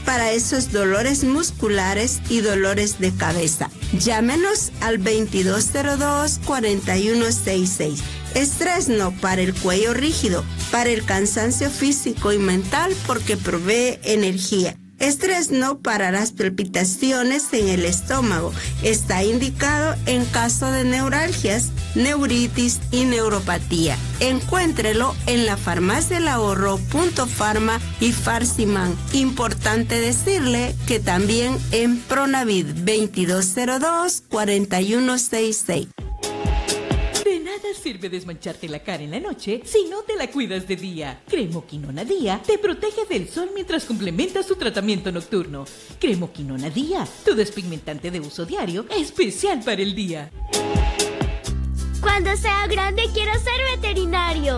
para esos dolores musculares y dolores de cabeza. Llámenos al 2202-4166. Estresno para el cuello rígido, para el cansancio físico y mental porque provee energía. Estresno para las palpitaciones en el estómago. Está indicado en caso de neuralgias, neuritis y neuropatía. Encuéntrelo en la Farmacia del Ahorro, Punto Farma y Farsiman. Importante decirle que también en Pronavid 2202-4166. De nada sirve desmancharte la cara en la noche si no te la cuidas de día. Cremoquinona Día te protege del sol mientras complementa su tratamiento nocturno. Cremoquinona Día, tu despigmentante de uso diario, especial para el día. Cuando sea grande quiero ser veterinario.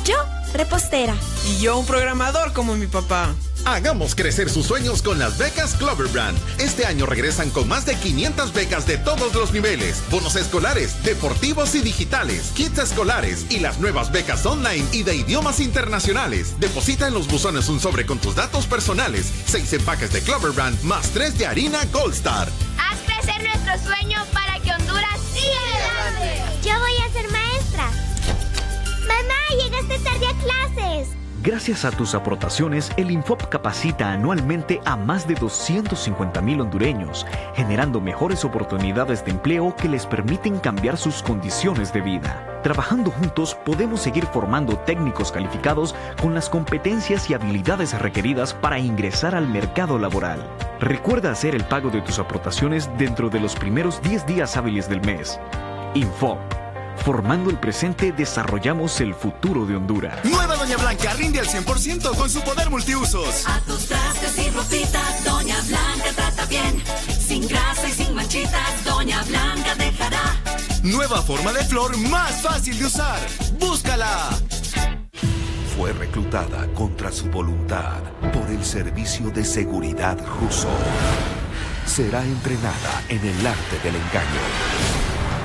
Yo, repostera. Y yo un programador como mi papá. Hagamos crecer sus sueños con las becas Cloverbrand. Este año regresan con más de 500 becas de todos los niveles, bonos escolares, deportivos y digitales, kits escolares y las nuevas becas online y de idiomas internacionales. Deposita en los buzones un sobre con tus datos personales, 6 empaques de Cloverbrand más 3 de harina Gold Star. Haz crecer nuestro sueño para que Honduras siga adelante. Yo voy a ser maestra. Mamá, llegaste tarde a clases. Gracias a tus aportaciones, el Infop capacita anualmente a más de 250,000 hondureños, generando mejores oportunidades de empleo que les permiten cambiar sus condiciones de vida. Trabajando juntos, podemos seguir formando técnicos calificados con las competencias y habilidades requeridas para ingresar al mercado laboral. Recuerda hacer el pago de tus aportaciones dentro de los primeros 10 días hábiles del mes. Infop. Formando el presente, desarrollamos el futuro de Honduras. Nueva Doña Blanca rinde al 100% con su poder multiusos. A tus trastes y ropitas, Doña Blanca trata bien. Sin grasa y sin manchitas, Doña Blanca dejará. Nueva forma de flor más fácil de usar. ¡Búscala! Fue reclutada contra su voluntad por el Servicio de Seguridad ruso. Será entrenada en el arte del engaño.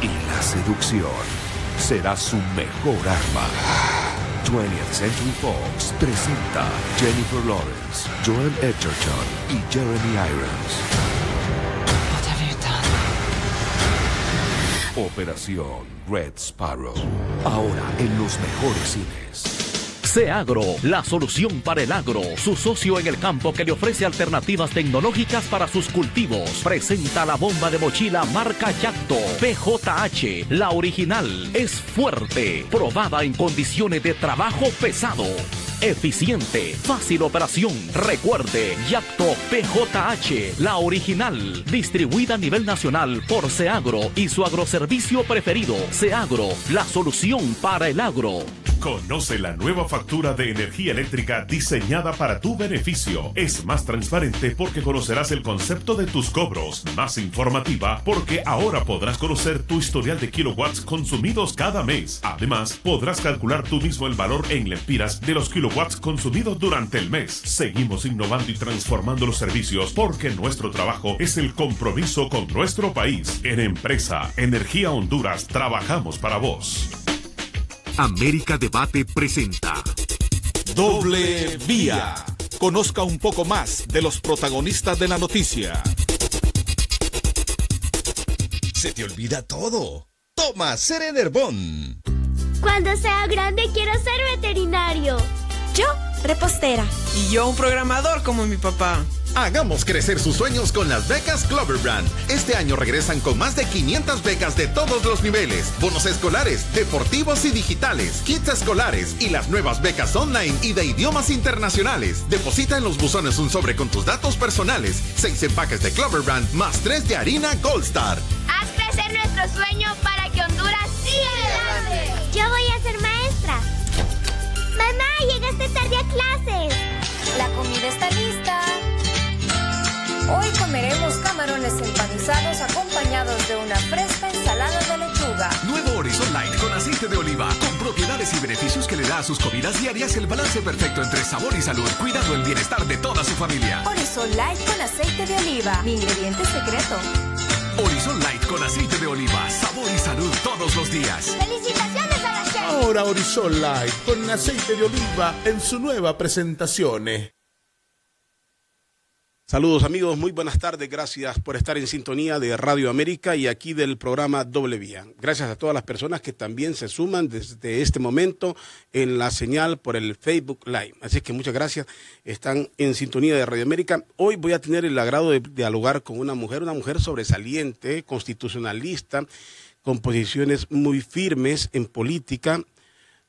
Y la seducción será su mejor arma. 20th Century Fox presenta Jennifer Lawrence, Joel Edgerton y Jeremy Irons. What have you done? Operación Red Sparrow. Ahora en los mejores cines. Seagro, la solución para el agro, su socio en el campo que le ofrece alternativas tecnológicas para sus cultivos. Presenta la bomba de mochila marca Yacto PJH, la original, es fuerte, probada en condiciones de trabajo pesado. Eficiente, fácil operación. Recuerde, Yacto PJH, la original, distribuida a nivel nacional por Seagro y su agroservicio preferido. Seagro, la solución para el agro. Conoce la nueva factura de energía eléctrica diseñada para tu beneficio. Es más transparente porque conocerás el concepto de tus cobros. Más informativa porque ahora podrás conocer tu historial de kilowatts consumidos cada mes. Además, podrás calcular tú mismo el valor en lempiras de los kilowatts consumidos durante el mes. Seguimos innovando y transformando los servicios porque nuestro trabajo es el compromiso con nuestro país. En Empresa Energía Honduras trabajamos para vos. América Debate presenta Doble Vía. Conozca un poco más de los protagonistas de la noticia. Se te olvida todo. Toma Serenerbon. Cuando sea grande quiero ser veterinario. Yo, repostera. Y yo un programador como mi papá. Hagamos crecer sus sueños con las becas Cloverbrand. Este año regresan con más de 500 becas de todos los niveles, bonos escolares, deportivos y digitales, kits escolares y las nuevas becas online y de idiomas internacionales. Deposita en los buzones un sobre con tus datos personales, 6 empaques de Cloverbrand más 3 de harina Gold Star. Haz crecer nuestro sueño para que Honduras siga adelante. Yo voy a ser maestra. Mamá, llegaste tarde a clases. La comida está lista. Hoy comeremos camarones empanizados acompañados de una fresca ensalada de lechuga. Nuevo Horizon Light con aceite de oliva, con propiedades y beneficios que le da a sus comidas diarias el balance perfecto entre sabor y salud, cuidando el bienestar de toda su familia. Horizon Light con aceite de oliva, mi ingrediente secreto. Horizon Light con aceite de oliva, sabor y salud todos los días. ¡Felicitaciones a la chef! Ahora Horizon Light con aceite de oliva en su nueva presentación. Saludos amigos, muy buenas tardes, gracias por estar en sintonía de Radio América y aquí del programa Doble Vía. Gracias a todas las personas que también se suman desde este momento en la señal por el Facebook Live. Así que muchas gracias, están en sintonía de Radio América. Hoy voy a tener el agrado de dialogar con una mujer sobresaliente, constitucionalista, con posiciones muy firmes en política.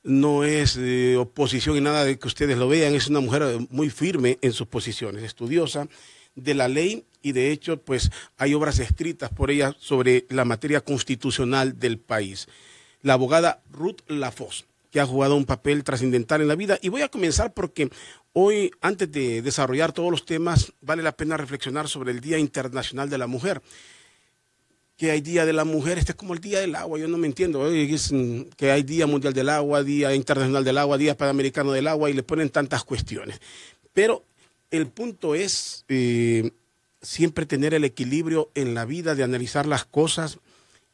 No es oposición y nada de que ustedes lo vean, es una mujer muy firme en sus posiciones, estudiosa de la ley y de hecho pues hay obras escritas por ella sobre la materia constitucional del país. La abogada Ruth Lafosse, que ha jugado un papel trascendental en la vida. Y voy a comenzar porque hoy, antes de desarrollar todos los temas, vale la pena reflexionar sobre el Día Internacional de la Mujer. Que hay Día de la Mujer, este es como el Día del Agua, yo no me entiendo, es que hay Día Mundial del Agua, Día Internacional del Agua, Día Panamericano del Agua y le ponen tantas cuestiones. Pero el punto es siempre tener el equilibrio en la vida de analizar las cosas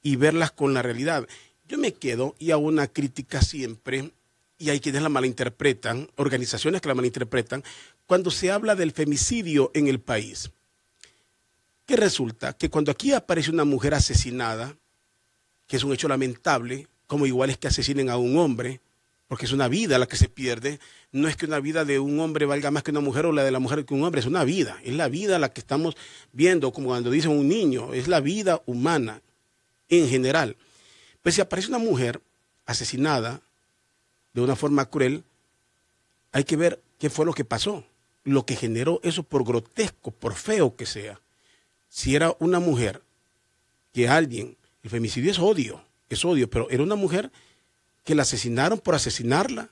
y verlas con la realidad. Yo me quedo y hago una crítica siempre, y hay quienes la malinterpretan, organizaciones que la malinterpretan, cuando se habla del femicidio en el país. Que resulta que cuando aquí aparece una mujer asesinada, que es un hecho lamentable, como igual es que asesinen a un hombre, porque es una vida la que se pierde, no es que una vida de un hombre valga más que una mujer o la de la mujer que un hombre, es una vida, es la vida la que estamos viendo, como cuando dicen un niño, es la vida humana en general. Pues si aparece una mujer asesinada de una forma cruel, hay que ver qué fue lo que pasó, lo que generó eso, por grotesco, por feo que sea. Si era una mujer que alguien, el femicidio es odio, pero era una mujer que la asesinaron por asesinarla,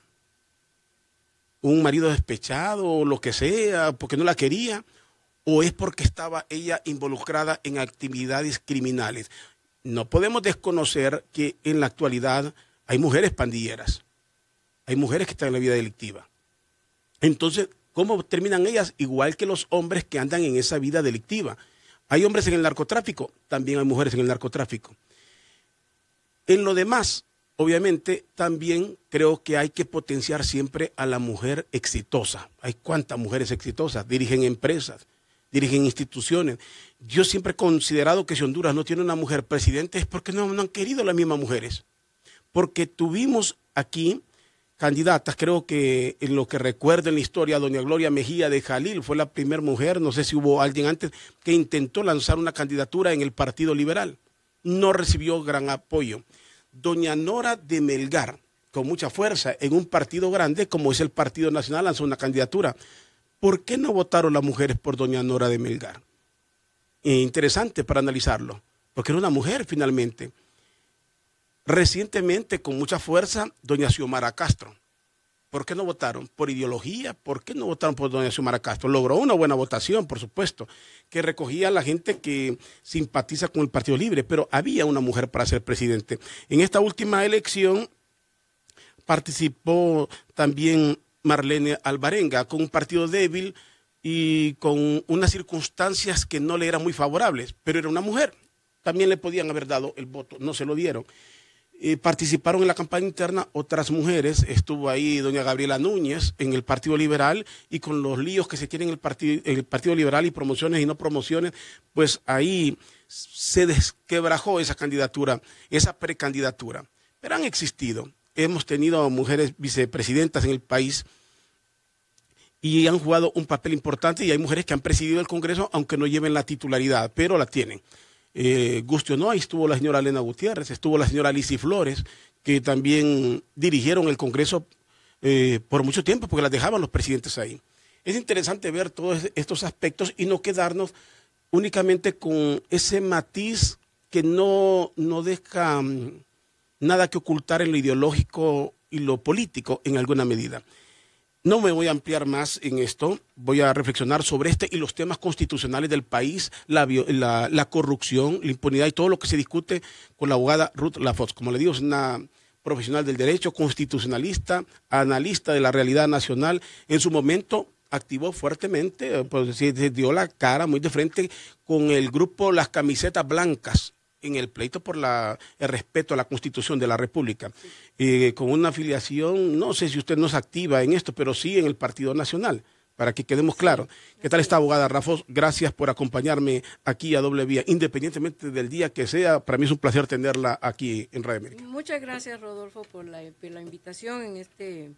un marido despechado o lo que sea, porque no la quería, o es porque estaba ella involucrada en actividades criminales. No podemos desconocer que en la actualidad hay mujeres pandilleras, hay mujeres que están en la vida delictiva. Entonces, ¿cómo terminan ellas? Igual que los hombres que andan en esa vida delictiva. Hay hombres en el narcotráfico, también hay mujeres en el narcotráfico. En lo demás, obviamente, también creo que hay que potenciar siempre a la mujer exitosa. Hay cuántas mujeres exitosas, dirigen empresas, dirigen instituciones. Yo siempre he considerado que si Honduras no tiene una mujer presidente es porque no han querido las mismas mujeres. Porque tuvimos aquí candidatas, creo que en lo que recuerdo en la historia, doña Gloria Mejía de Jalil fue la primera mujer, no sé si hubo alguien antes, que intentó lanzar una candidatura en el Partido Liberal. No recibió gran apoyo. Doña Nora de Melgar, con mucha fuerza, en un partido grande como es el Partido Nacional, lanzó una candidatura. ¿Por qué no votaron las mujeres por doña Nora de Melgar? Interesante para analizarlo, porque era una mujer finalmente. Recientemente, con mucha fuerza, doña Xiomara Castro. ¿Por qué no votaron? ¿Por ideología? ¿Por qué no votaron por doña Xiomara Castro? Logró una buena votación, por supuesto, que recogía a la gente que simpatiza con el Partido Libre, pero había una mujer para ser presidente. En esta última elección participó también Marlene Alvarenga, con un partido débil y con unas circunstancias que no le eran muy favorables, pero era una mujer. También le podían haber dado el voto, no se lo dieron. Participaron en la campaña interna otras mujeres, estuvo ahí doña Gabriela Núñez en el Partido Liberal, y con los líos que se tienen en el Partido Liberal y promociones y no promociones, pues ahí se desquebrajó esa candidatura, esa precandidatura. Pero han existido, hemos tenido mujeres vicepresidentas en el país y han jugado un papel importante, y hay mujeres que han presidido el Congreso aunque no lleven la titularidad, pero la tienen. Guste o no, ahí estuvo la señora Elena Gutiérrez, estuvo la señora Lizy Flores, que también dirigieron el Congreso por mucho tiempo, porque las dejaban los presidentes ahí. Es interesante ver todos estos aspectos y no quedarnos únicamente con ese matiz que no deja nada que ocultar en lo ideológico y lo político en alguna medida. No me voy a ampliar más en esto, voy a reflexionar sobre este y los temas constitucionales del país, la corrupción, la impunidad y todo lo que se discute con la abogada Ruth Lafosse. Como le digo, es una profesional del derecho, constitucionalista, analista de la realidad nacional. En su momento activó fuertemente, pues, se dio la cara muy de frente con el grupo Las Camisetas Blancas en el pleito por el respeto a la Constitución de la República, con una afiliación, no sé si usted no es activa en esto, pero sí en el Partido Nacional, para que quedemos claros. ¿Qué tal está, abogada Rafos? Gracias por acompañarme aquí a Doble Vía, independientemente del día que sea. Para mí es un placer tenerla aquí en Radio América. Muchas gracias, Rodolfo, por la invitación en este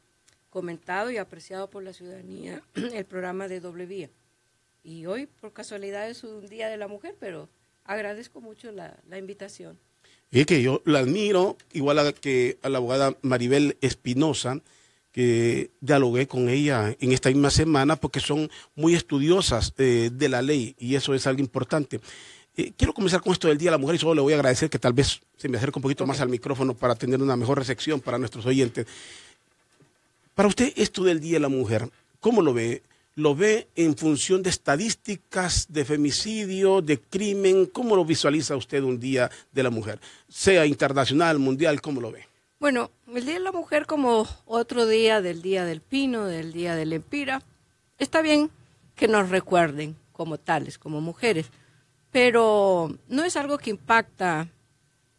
comentado y apreciado por la ciudadanía el programa de Doble Vía. Y hoy, por casualidad, es un Día de la Mujer, pero agradezco mucho la invitación. Es que yo la admiro, igual que a la abogada Maribel Espinosa, que dialogué con ella en esta misma semana, porque son muy estudiosas de la ley, y eso es algo importante. Quiero comenzar con esto del Día de la Mujer, y solo le voy a agradecer que tal vez se me acerque un poquito más al micrófono para tener una mejor recepción para nuestros oyentes. Para usted, esto del Día de la Mujer, ¿cómo lo ve? ¿Lo ve en función de estadísticas, de femicidio, de crimen? ¿Cómo lo visualiza usted un Día de la Mujer? Sea internacional, mundial, ¿cómo lo ve? Bueno, el Día de la Mujer, como otro día del Día del Pino, del Día del Empira, está bien que nos recuerden como tales, como mujeres, pero no es algo que impacta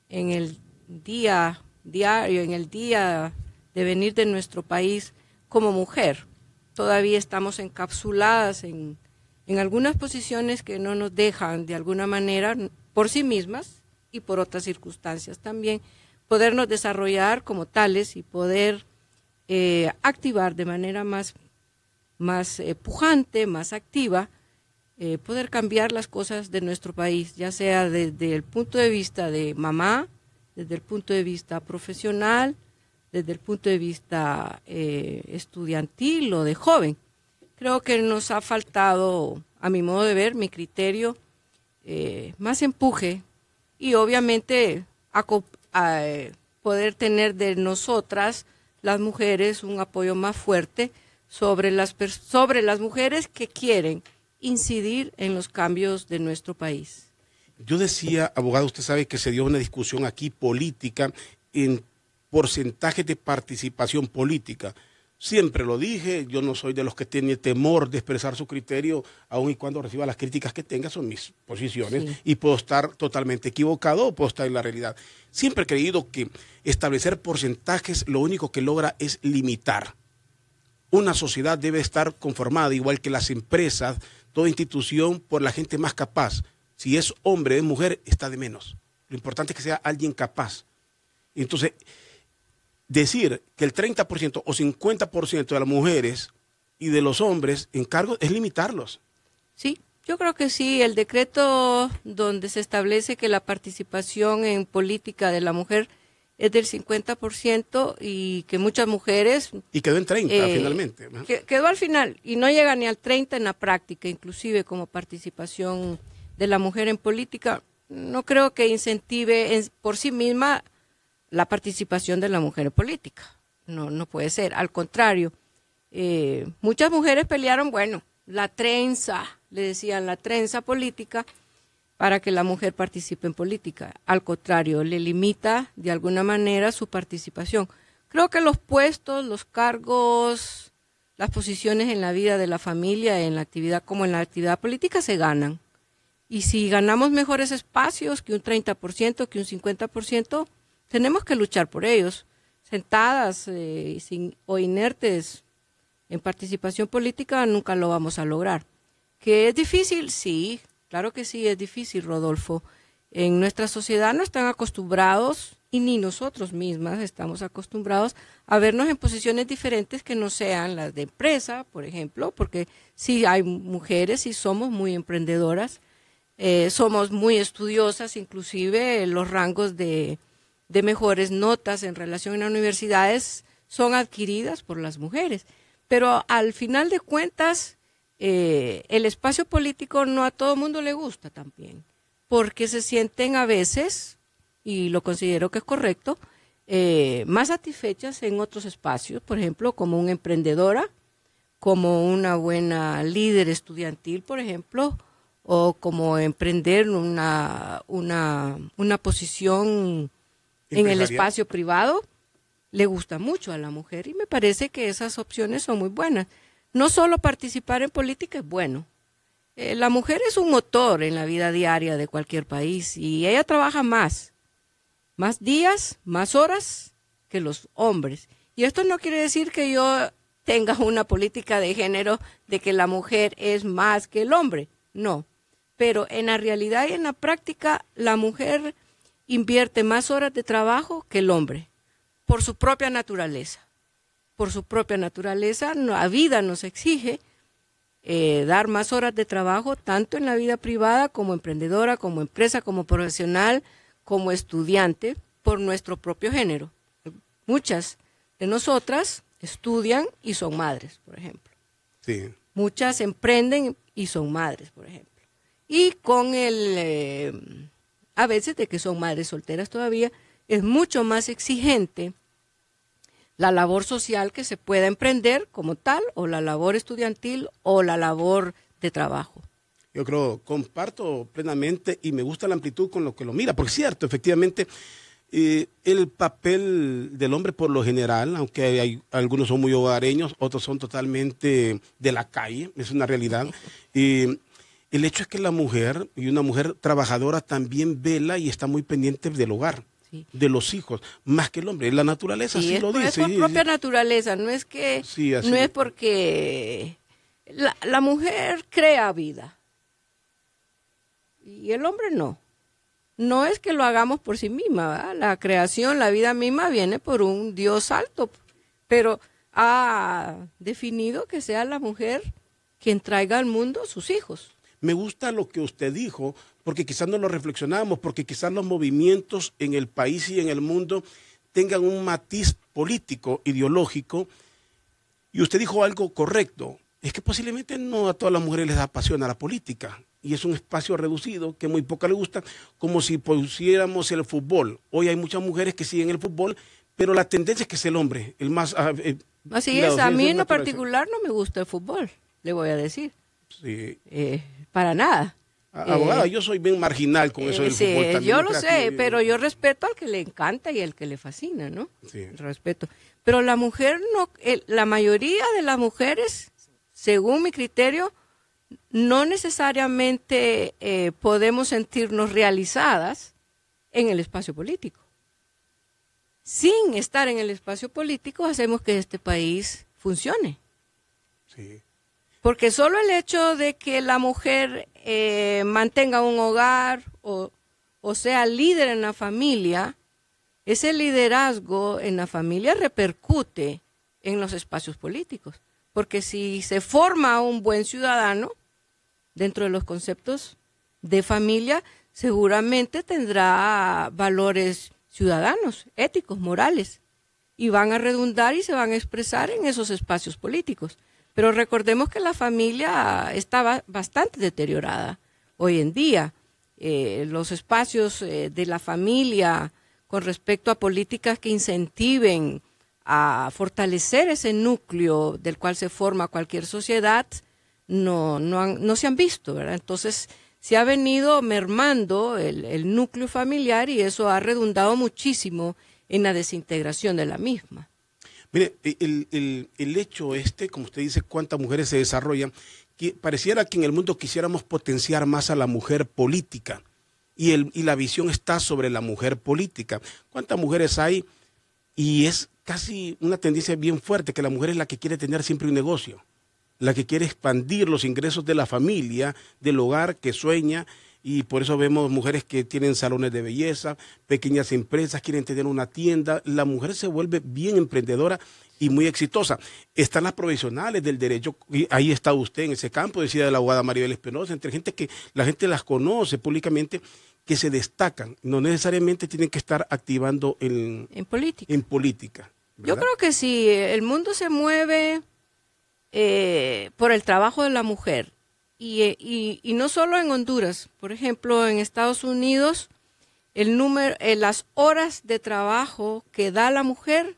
en el día diario, en el día de venir de nuestro país como mujer. Todavía estamos encapsuladas en algunas posiciones que no nos dejan de alguna manera, por sí mismas y por otras circunstancias también, podernos desarrollar como tales y poder activar de manera más pujante, más activa, poder cambiar las cosas de nuestro país, ya sea desde el punto de vista de mamá, desde el punto de vista profesional, desde el punto de vista estudiantil o de joven. Creo que nos ha faltado, a mi modo de ver, mi criterio, más empuje y obviamente poder tener de nosotras, las mujeres, un apoyo más fuerte sobre las mujeres que quieren incidir en los cambios de nuestro país. Yo decía, abogado, usted sabe que se dio una discusión aquí política en porcentaje de participación política. Siempre lo dije, yo no soy de los que tiene temor de expresar su criterio, aun y cuando reciba las críticas que tenga, son mis posiciones, sí. Y puedo estar totalmente equivocado o puedo estar en la realidad. Siempre he creído que establecer porcentajes lo único que logra es limitar. Una sociedad debe estar conformada, igual que las empresas, toda institución, por la gente más capaz. Si es hombre, es mujer, está de menos. Lo importante es que sea alguien capaz. Entonces, decir que el 30% o 50% de las mujeres y de los hombres en cargo es limitarlos. Sí, yo creo que sí. El decreto donde se establece que la participación en política de la mujer es del 50% y que muchas mujeres... Y quedó en 30 finalmente. Quedó al final y no llega ni al 30 en la práctica, inclusive como participación de la mujer en política. No creo que incentive por sí misma la participación de la mujer en política. No puede ser. Al contrario, muchas mujeres pelearon, la trenza, le decían la trenza política, para que la mujer participe en política. Al contrario, le limita de alguna manera su participación. Creo que los puestos, los cargos, las posiciones en la vida de la familia, en la actividad como en la actividad política, se ganan. Y si ganamos mejores espacios que un 30%, que un 50%, tenemos que luchar por ellos. Sentadas o inertes en participación política nunca lo vamos a lograr. ¿Que es difícil? Sí, claro que sí, es difícil, Rodolfo. En nuestra sociedad no están acostumbrados, y ni nosotros mismas estamos acostumbrados a vernos en posiciones diferentes que no sean las de empresa, por ejemplo, porque sí hay mujeres y somos muy emprendedoras, somos muy estudiosas, inclusive los rangos de mejores notas en relación a las universidades son adquiridas por las mujeres. Pero al final de cuentas, el espacio político no a todo mundo le gusta también, porque se sienten a veces, y lo considero que es correcto, más satisfechas en otros espacios, por ejemplo, como una emprendedora, como una buena líder estudiantil, por ejemplo, o como emprender una posición en el espacio privado, le gusta mucho a la mujer y me parece que esas opciones son muy buenas. No solo participar en política es bueno. La mujer es un motor en la vida diaria de cualquier país y ella trabaja más días, más horas que los hombres. Y esto no quiere decir que yo tenga una política de género de que la mujer es más que el hombre, no. Pero en la realidad y en la práctica, la mujer invierte más horas de trabajo que el hombre, por su propia naturaleza. Por su propia naturaleza, la vida nos exige dar más horas de trabajo, tanto en la vida privada como emprendedora, como empresa, como profesional, como estudiante, por nuestro propio género. Muchas de nosotras estudian y son madres, por ejemplo. Sí. Muchas emprenden y son madres, por ejemplo. Y con a veces de que son madres solteras todavía, es mucho más exigente la labor social que se pueda emprender como tal, o la labor estudiantil, o la labor de trabajo. Yo creo, comparto plenamente y me gusta la amplitud con lo que lo mira, porque es cierto, efectivamente, el papel del hombre por lo general, aunque algunos son muy hogareños, otros son totalmente de la calle, es una realidad. El hecho es que la mujer, y una mujer trabajadora, también vela y está muy pendiente del hogar. Sí. De los hijos, más que el hombre. La naturaleza sí lo dice. Es por propia naturaleza, no es que no es porque la mujer crea vida y el hombre no. No es que lo hagamos por sí misma, ¿verdad? La creación, la vida misma viene por un Dios alto, pero ha definido que sea la mujer quien traiga al mundo sus hijos. Me gusta lo que usted dijo, porque quizás no lo reflexionamos, porque quizás los movimientos en el país y en el mundo tengan un matiz político, ideológico, y usted dijo algo correcto, es que posiblemente no a todas las mujeres les apasiona la política, y es un espacio reducido que muy pocas les gusta, como si pusiéramos el fútbol. Hoy hay muchas mujeres que siguen el fútbol, pero la tendencia es que es el hombre, el más... Así es, a mí en lo particular no me gusta el fútbol, le voy a decir. Sí. Para nada. Abogada, yo soy bien marginal con eso del fútbol también. Yo lo sé, pero yo respeto al que le encanta y al que le fascina, ¿no? Sí. Respeto. Pero la mujer no, la mayoría de las mujeres, según mi criterio, no necesariamente podemos sentirnos realizadas en el espacio político. Sin estar en el espacio político hacemos que este país funcione. Sí. Porque solo el hecho de que la mujer mantenga un hogar o sea líder en la familia, ese liderazgo en la familia repercute en los espacios políticos. Porque si se forma un buen ciudadano dentro de los conceptos de familia, seguramente tendrá valores ciudadanos, éticos, morales, y van a redundar y se van a expresar en esos espacios políticos. Pero recordemos que la familia está bastante deteriorada hoy en día. Los espacios de la familia con respecto a políticas que incentiven a fortalecer ese núcleo del cual se forma cualquier sociedad no se han visto, ¿verdad? Entonces se ha venido mermando el núcleo familiar y eso ha redundado muchísimo en la desintegración de la misma. Mire, el hecho como usted dice, cuántas mujeres se desarrollan, que pareciera que en el mundo quisiéramos potenciar más a la mujer política y la visión está sobre la mujer política. ¿Cuántas mujeres hay? Y es casi una tendencia bien fuerte que la mujer es la que quiere tener siempre un negocio, la que quiere expandir los ingresos de la familia, del hogar, que sueña. Y por eso vemos mujeres que tienen salones de belleza, pequeñas empresas, quieren tener una tienda. La mujer se vuelve bien emprendedora y muy exitosa. Están las profesionales del derecho, y ahí está usted en ese campo, decía la abogada Maribel Espinosa, entre gente que la gente las conoce públicamente, que se destacan. No necesariamente tienen que estar activando en política. Yo creo que sí, el mundo se mueve por el trabajo de la mujer. Y no solo en Honduras, por ejemplo, en Estados Unidos, las horas de trabajo que da la mujer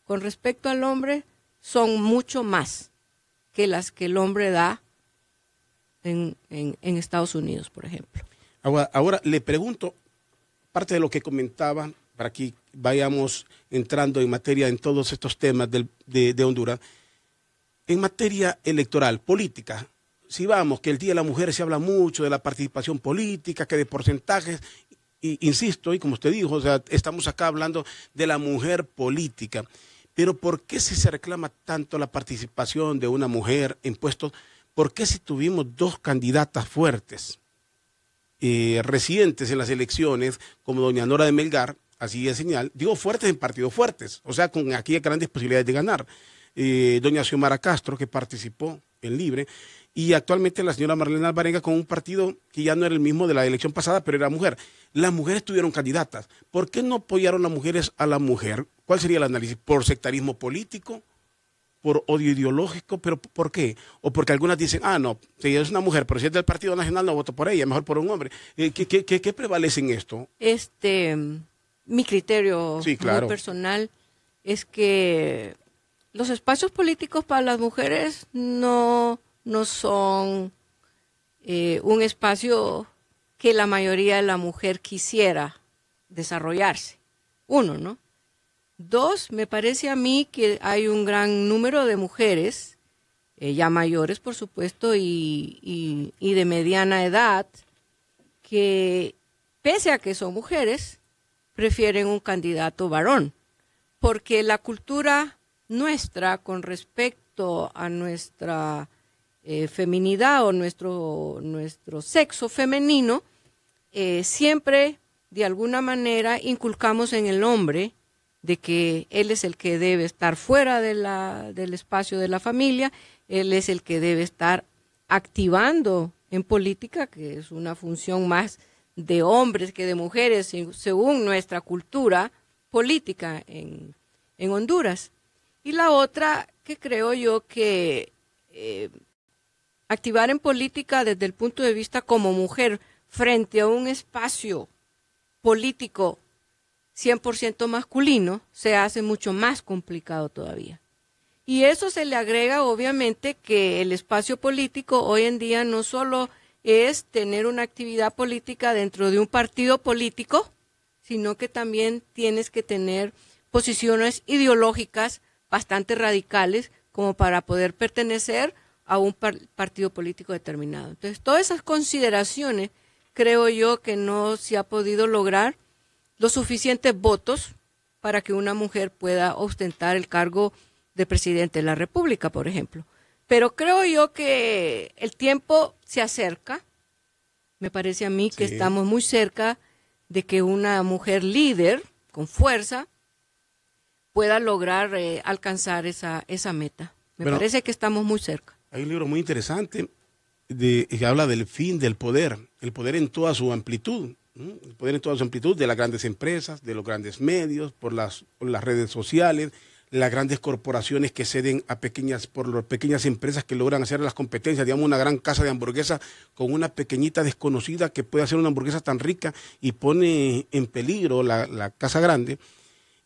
con respecto al hombre son mucho más que las que el hombre da en Estados Unidos, por ejemplo. Ahora le pregunto, parte de lo que comentaba, para que vayamos entrando en materia en todos estos temas de Honduras, en materia electoral, política. Si vamos, que el Día de la Mujer se habla mucho de la participación política, que de porcentajes, y insisto, y como usted dijo, o sea, estamos acá hablando de la mujer política, Pero ¿por qué si se reclama tanto la participación de una mujer en puestos? ¿Por qué si tuvimos dos candidatas fuertes, recientes en las elecciones, como doña Nora de Melgar, así de señal, digo fuertes en partidos fuertes, o sea, con aquí grandes posibilidades de ganar, doña Xiomara Castro, que participó en Libre, y actualmente la señora Marlene Alvarenga con un partido que ya no era el mismo de la elección pasada, pero era mujer. Las mujeres tuvieron candidatas. ¿Por qué no apoyaron las mujeres a la mujer? ¿Cuál sería el análisis? ¿Por sectarismo político? ¿Por odio ideológico? ¿Pero por qué? O porque algunas dicen, no, si es una mujer, pero si es del Partido Nacional no voto por ella, mejor por un hombre. ¿Qué prevalece en esto? Mi criterio sí, claro, muy personal es que los espacios políticos para las mujeres no son un espacio que la mayoría de la mujer quisiera desarrollarse. Uno, ¿no? Dos, me parece a mí que hay un gran número de mujeres, ya mayores por supuesto, y de mediana edad, que pese a que son mujeres, prefieren un candidato varón, porque la cultura nuestra con respecto a nuestra feminidad o nuestro sexo femenino, siempre de alguna manera inculcamos en el hombre de que él es el que debe estar fuera del espacio de la familia, él es el que debe estar activando en política, que es una función más de hombres que de mujeres, según nuestra cultura política en Honduras. Y la otra, que creo yo que activar en política desde el punto de vista como mujer frente a un espacio político 100% masculino, se hace mucho más complicado todavía. Y eso se le agrega obviamente que el espacio político hoy en día no solo es tener una actividad política dentro de un partido político, sino que también tienes que tener posiciones ideológicas bastante radicales como para poder pertenecer a un partido político determinado. Entonces, todas esas consideraciones creo yo que no se ha podido lograr los suficientes votos para que una mujer pueda ostentar el cargo de presidente de la República, por ejemplo. Pero creo yo que el tiempo se acerca, me parece a mí que estamos muy cerca de que una mujer líder con fuerza pueda lograr alcanzar esa meta. Me parece que estamos muy cerca. Hay un libro muy interesante que habla del fin del poder, el poder en toda su amplitud. El poder en toda su amplitud de las grandes empresas, de los grandes medios, por las redes sociales, las grandes corporaciones que ceden a pequeñas empresas que logran hacer las competencias, digamos una gran casa de hamburguesa con una pequeñita desconocida que puede hacer una hamburguesa tan rica y pone en peligro la casa grande.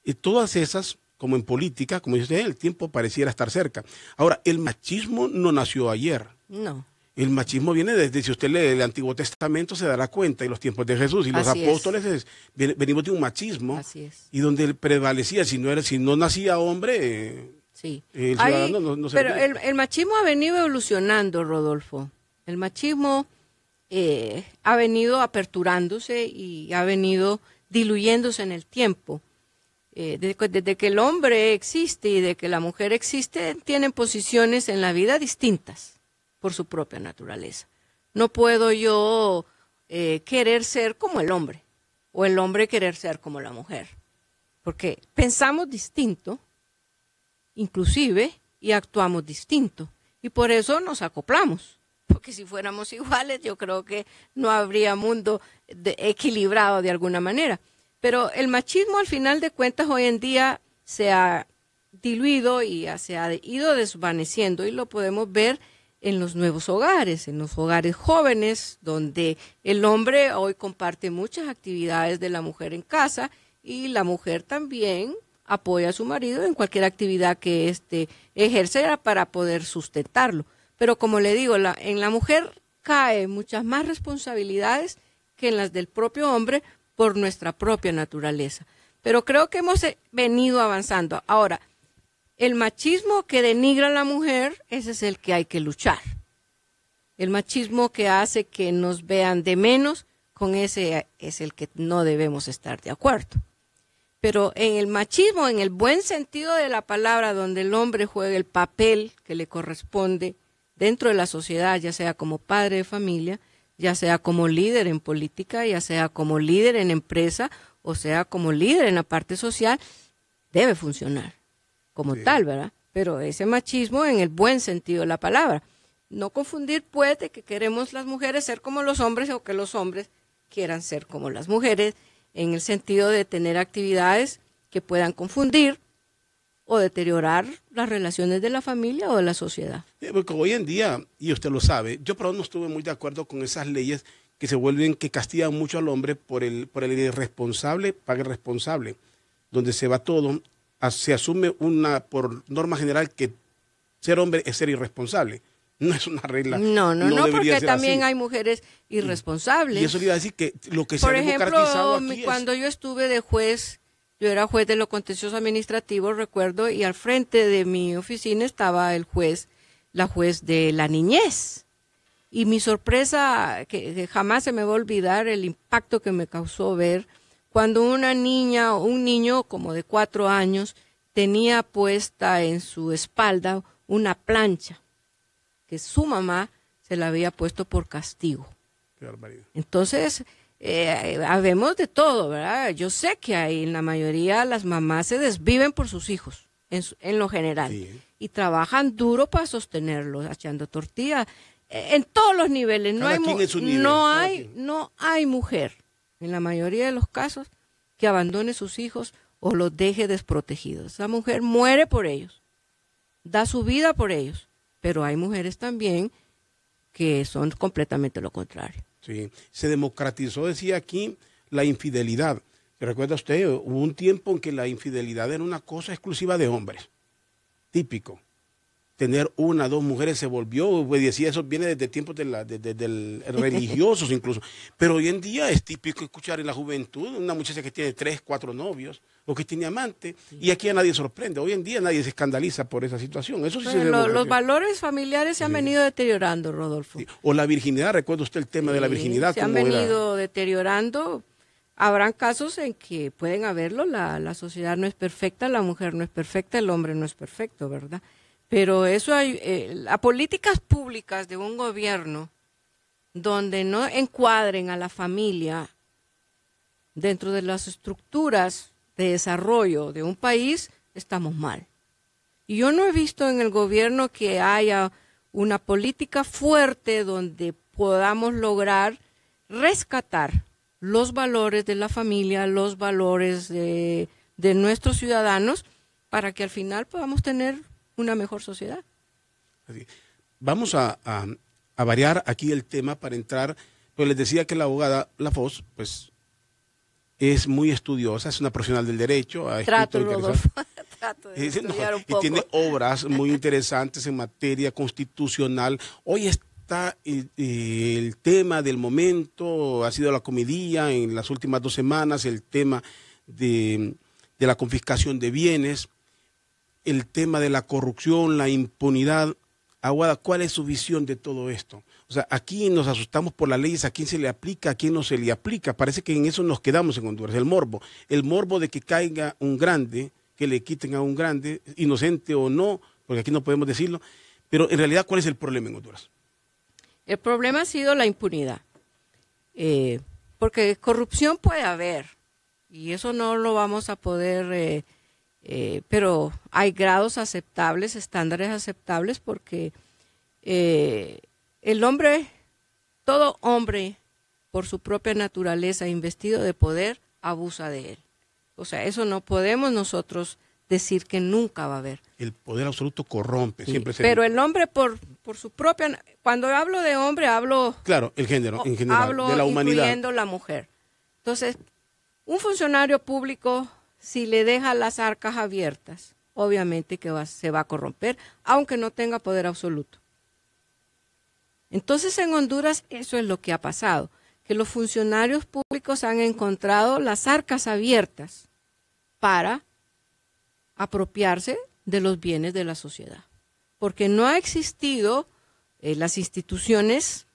Y todas esas, como en política, como dice usted, el tiempo pareciera estar cerca. Ahora, el machismo no nació ayer. No. El machismo viene desde, si usted lee el Antiguo Testamento, se dará cuenta, y los tiempos de Jesús y los apóstoles, venimos de un machismo, y donde prevalecía, si no nacía hombre, el ciudadano no se pero el machismo ha venido evolucionando, Rodolfo. El machismo ha venido aperturándose y ha venido diluyéndose en el tiempo. Desde que el hombre existe y de que la mujer existe, tienen posiciones en la vida distintas por su propia naturaleza. No puedo yo querer ser como el hombre o el hombre querer ser como la mujer, porque pensamos distinto, inclusive, y actuamos distinto, y por eso nos acoplamos, porque si fuéramos iguales yo creo que no habría mundo equilibrado de alguna manera. Pero el machismo al final de cuentas hoy en día se ha diluido y se ha ido desvaneciendo, y lo podemos ver en los nuevos hogares, en los hogares jóvenes, donde el hombre hoy comparte muchas actividades de la mujer en casa y la mujer también apoya a su marido en cualquier actividad que éste ejerce para poder sustentarlo. Pero como le digo, en la mujer cae muchas más responsabilidades que en las del propio hombre por nuestra propia naturaleza. Pero creo que hemos venido avanzando. Ahora, el machismo que denigra a la mujer, ese es el que hay que luchar. El machismo que hace que nos vean de menos, con ese es el que no debemos estar de acuerdo. Pero en el machismo, en el buen sentido de la palabra, donde el hombre juega el papel que le corresponde dentro de la sociedad, ya sea como padre de familia, ya sea como líder en política, ya sea como líder en empresa, o sea como líder en la parte social, debe funcionar como tal, ¿verdad? Pero ese machismo en el buen sentido de la palabra. No confundir, pues, de que queremos las mujeres ser como los hombres o que los hombres quieran ser como las mujeres, en el sentido de tener actividades que puedan confundir o deteriorar las relaciones de la familia o de la sociedad. Porque hoy en día, y usted lo sabe, yo pero no estuve muy de acuerdo con esas leyes que se vuelven, que castigan mucho al hombre por el irresponsable, paga el responsable, donde se va todo, se asume por norma general que ser hombre es ser irresponsable. No es una regla. No, porque también hay mujeres irresponsables. Y eso le iba a decir que lo que se Por ha democratizado aquí cuando yo estuve de juez, yo era juez de lo contencioso administrativo, recuerdo, y al frente de mi oficina estaba la juez de la niñez. Y mi sorpresa, que jamás se me va a olvidar, el impacto que me causó ver cuando una niña o un niño como de 4 años tenía puesta en su espalda una plancha que su mamá se la había puesto por castigo. Qué barbaridad. Entonces, habemos de todo, ¿verdad? Yo sé que en la mayoría las mamás se desviven por sus hijos, en lo general, sí, y trabajan duro para sostenerlos, echando tortillas, en todos los niveles. No hay mujer, en la mayoría de los casos, que abandone sus hijos o los deje desprotegidos. Esa mujer muere por ellos, da su vida por ellos. Pero hay mujeres también que son completamente lo contrario. Sí, se democratizó, decía aquí, la infidelidad. ¿Recuerda usted? Hubo un tiempo en que la infidelidad era una cosa exclusiva de hombres. Típico. Tener 1 o 2 mujeres se volvió, obedecía, eso viene desde tiempos del religiosos incluso. Pero hoy en día es típico escuchar en la juventud una muchacha que tiene 3, 4 novios o que tiene amante, y aquí a nadie sorprende. Hoy en día nadie se escandaliza por esa situación. Eso sí los valores familiares se han venido deteriorando, Rodolfo. Sí. O la virginidad, ¿recuerda usted el tema de la virginidad? Se han venido deteriorando. Habrán casos en que pueden haberlo, la sociedad no es perfecta, la mujer no es perfecta, el hombre no es perfecto, ¿verdad? Pero eso hay, las políticas públicas de un gobierno donde no encuadren a la familia dentro de las estructuras de desarrollo de un país, estamos mal. Y yo no he visto en el gobierno que haya una política fuerte donde podamos lograr rescatar los valores de la familia, los valores de nuestros ciudadanos, para que al final podamos tener una mejor sociedad. Vamos a variar aquí el tema para entrar, pues les decía que la abogada Lafosse, pues, es muy estudiosa, es una profesional del derecho, ha escrito Trato de estudiar un poco. Y tiene obras muy interesantes en materia constitucional. Hoy está el tema del momento, ha sido la comedia en las últimas 2 semanas, el tema de la confiscación de bienes, el tema de la corrupción, la impunidad. Aguada, ¿cuál es su visión de todo esto? O sea, aquí nos asustamos por las leyes, a quién se le aplica, a quién no se le aplica. Parece que en eso nos quedamos en Honduras, el morbo de que caiga un grande, que le quiten a un grande, inocente o no, porque aquí no podemos decirlo, pero en realidad, ¿cuál es el problema en Honduras? El problema ha sido la impunidad, porque corrupción puede haber, y eso no lo vamos a poder... pero hay grados aceptables, estándares aceptables, porque el hombre, todo hombre, por su propia naturaleza, investido de poder, abusa de él. O sea, eso no podemos nosotros decir que nunca va a haber. El poder absoluto corrompe, sí, siempre se pero el hombre por su propia... Cuando hablo de hombre, hablo... Claro, el género, en general, hablo de la humanidad. Incluyendo la mujer. Entonces, un funcionario público... Si le deja las arcas abiertas, obviamente que se va a corromper, aunque no tenga poder absoluto. Entonces en Honduras eso es lo que ha pasado, que los funcionarios públicos han encontrado las arcas abiertas para apropiarse de los bienes de la sociedad. Porque no ha existido las instituciones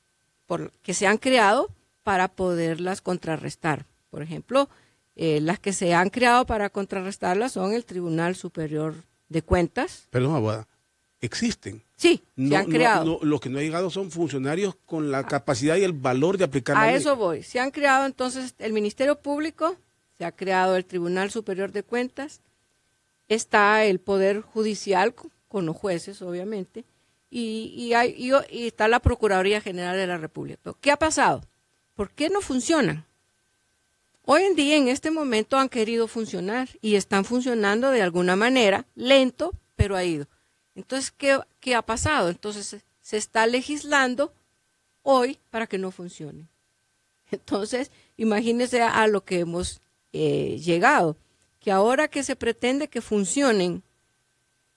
que se han creado para poderlas contrarrestar. Por ejemplo, Las que se han creado para contrarrestarlas son el Tribunal Superior de Cuentas. Perdón, abogada, existen. Sí, se han creado. Lo que no ha llegado son funcionarios con la capacidad y el valor de aplicar la ley. A eso voy. Se han creado entonces el Ministerio Público, se ha creado el Tribunal Superior de Cuentas, está el Poder Judicial con los jueces, obviamente, y está la Procuraduría General de la República. Pero, ¿qué ha pasado? ¿Por qué no funcionan? Hoy en día, en este momento, han querido funcionar y están funcionando de alguna manera, lento, pero ha ido. Entonces, ¿qué ha pasado? Entonces, se está legislando hoy para que no funcione. Entonces, imagínense a lo que hemos llegado, que ahora que se pretende que funcionen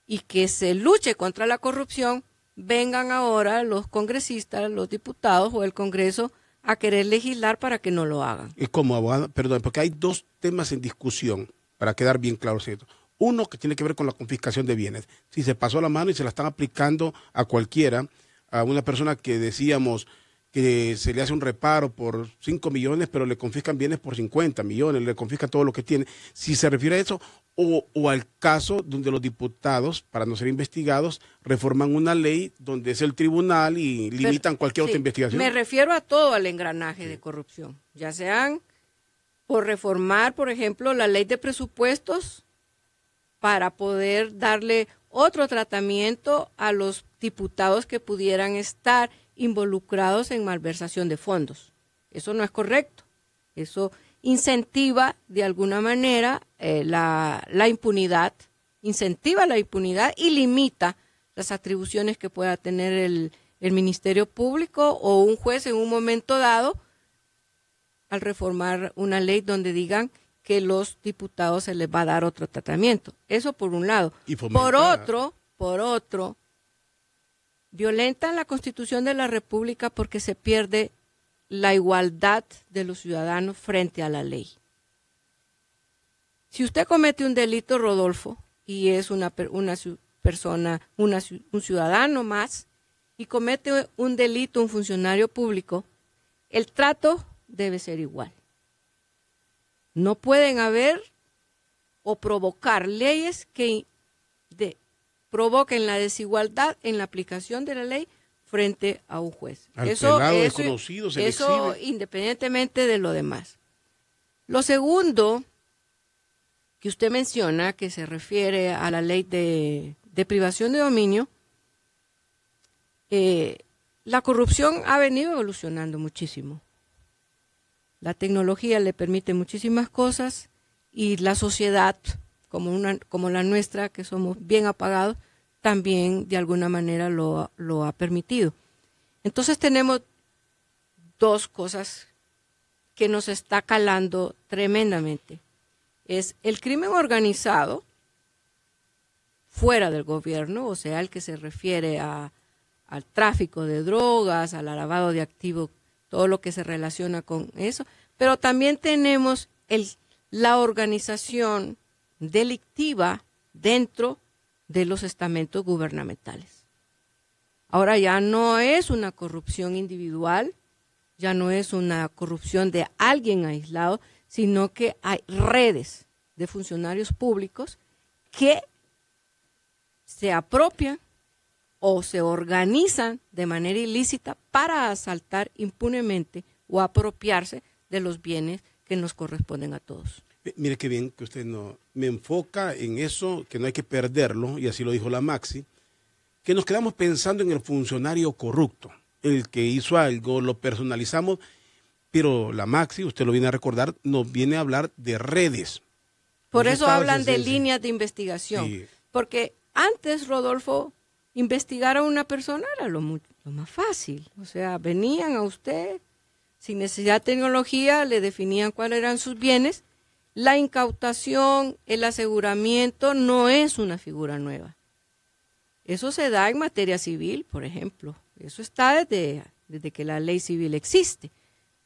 y que se luche contra la corrupción, vengan ahora los congresistas, los diputados o el Congreso a querer legislar para que no lo hagan. Y como abogada, perdón, porque hay dos temas en discusión, para quedar bien claro, ¿cierto? Uno que tiene que ver con la confiscación de bienes. Si se pasó la mano y se la están aplicando a cualquiera, a una persona que decíamos que se le hace un reparo por 5 millones, pero le confiscan bienes por 50 millones, le confiscan todo lo que tiene. Si se refiere a eso, o al caso donde los diputados, para no ser investigados, reforman una ley donde es el tribunal y limitan cualquier otra investigación. Me refiero a todo el engranaje de corrupción, ya sean por reformar, por ejemplo, la ley de presupuestos para poder darle otro tratamiento a los diputados que pudieran estar involucrados en malversación de fondos. Eso no es correcto. Eso incentiva de alguna manera la impunidad, incentiva la impunidad y limita las atribuciones que pueda tener el Ministerio Público o un juez en un momento dado al reformar una ley donde digan que los diputados se les va a dar otro tratamiento. Eso por un lado. Por otro, violentan la Constitución de la República porque se pierde la igualdad de los ciudadanos frente a la ley. Si usted comete un delito, Rodolfo, y es un ciudadano más, y comete un delito un funcionario público, el trato debe ser igual. No pueden haber o provocar leyes que provoquen la desigualdad en la aplicación de la ley frente a un juez. Eso independientemente de lo demás. Lo segundo que usted menciona, que se refiere a la ley de privación de dominio, la corrupción ha venido evolucionando muchísimo. La tecnología le permite muchísimas cosas y la sociedad, como la nuestra, que somos bien apagados, también de alguna manera lo ha permitido. Entonces tenemos dos cosas que nos está calando tremendamente. Es el crimen organizado fuera del gobierno, o sea, el que se refiere al tráfico de drogas, al lavado de activos, todo lo que se relaciona con eso, pero también tenemos la organización delictiva dentro de los estamentos gubernamentales. Ahora ya no es una corrupción individual, ya no es una corrupción de alguien aislado, sino que hay redes de funcionarios públicos que se apropian o se organizan de manera ilícita para asaltar impunemente o apropiarse de los bienes que nos corresponden a todos. Mire qué bien que usted me enfoca en eso, que no hay que perderlo, y así lo dijo la Maxi, que nos quedamos pensando en el funcionario corrupto, el que hizo algo, lo personalizamos, pero la Maxi, usted lo viene a recordar, nos viene a hablar de redes. Por eso hablan de líneas de investigación, sí. Porque antes, Rodolfo, investigar a una persona era lo más fácil, o sea, venían a usted, sin necesidad de tecnología, le definían cuáles eran sus bienes. La incautación, el aseguramiento no es una figura nueva. Eso se da en materia civil, por ejemplo. Eso está desde que la ley civil existe.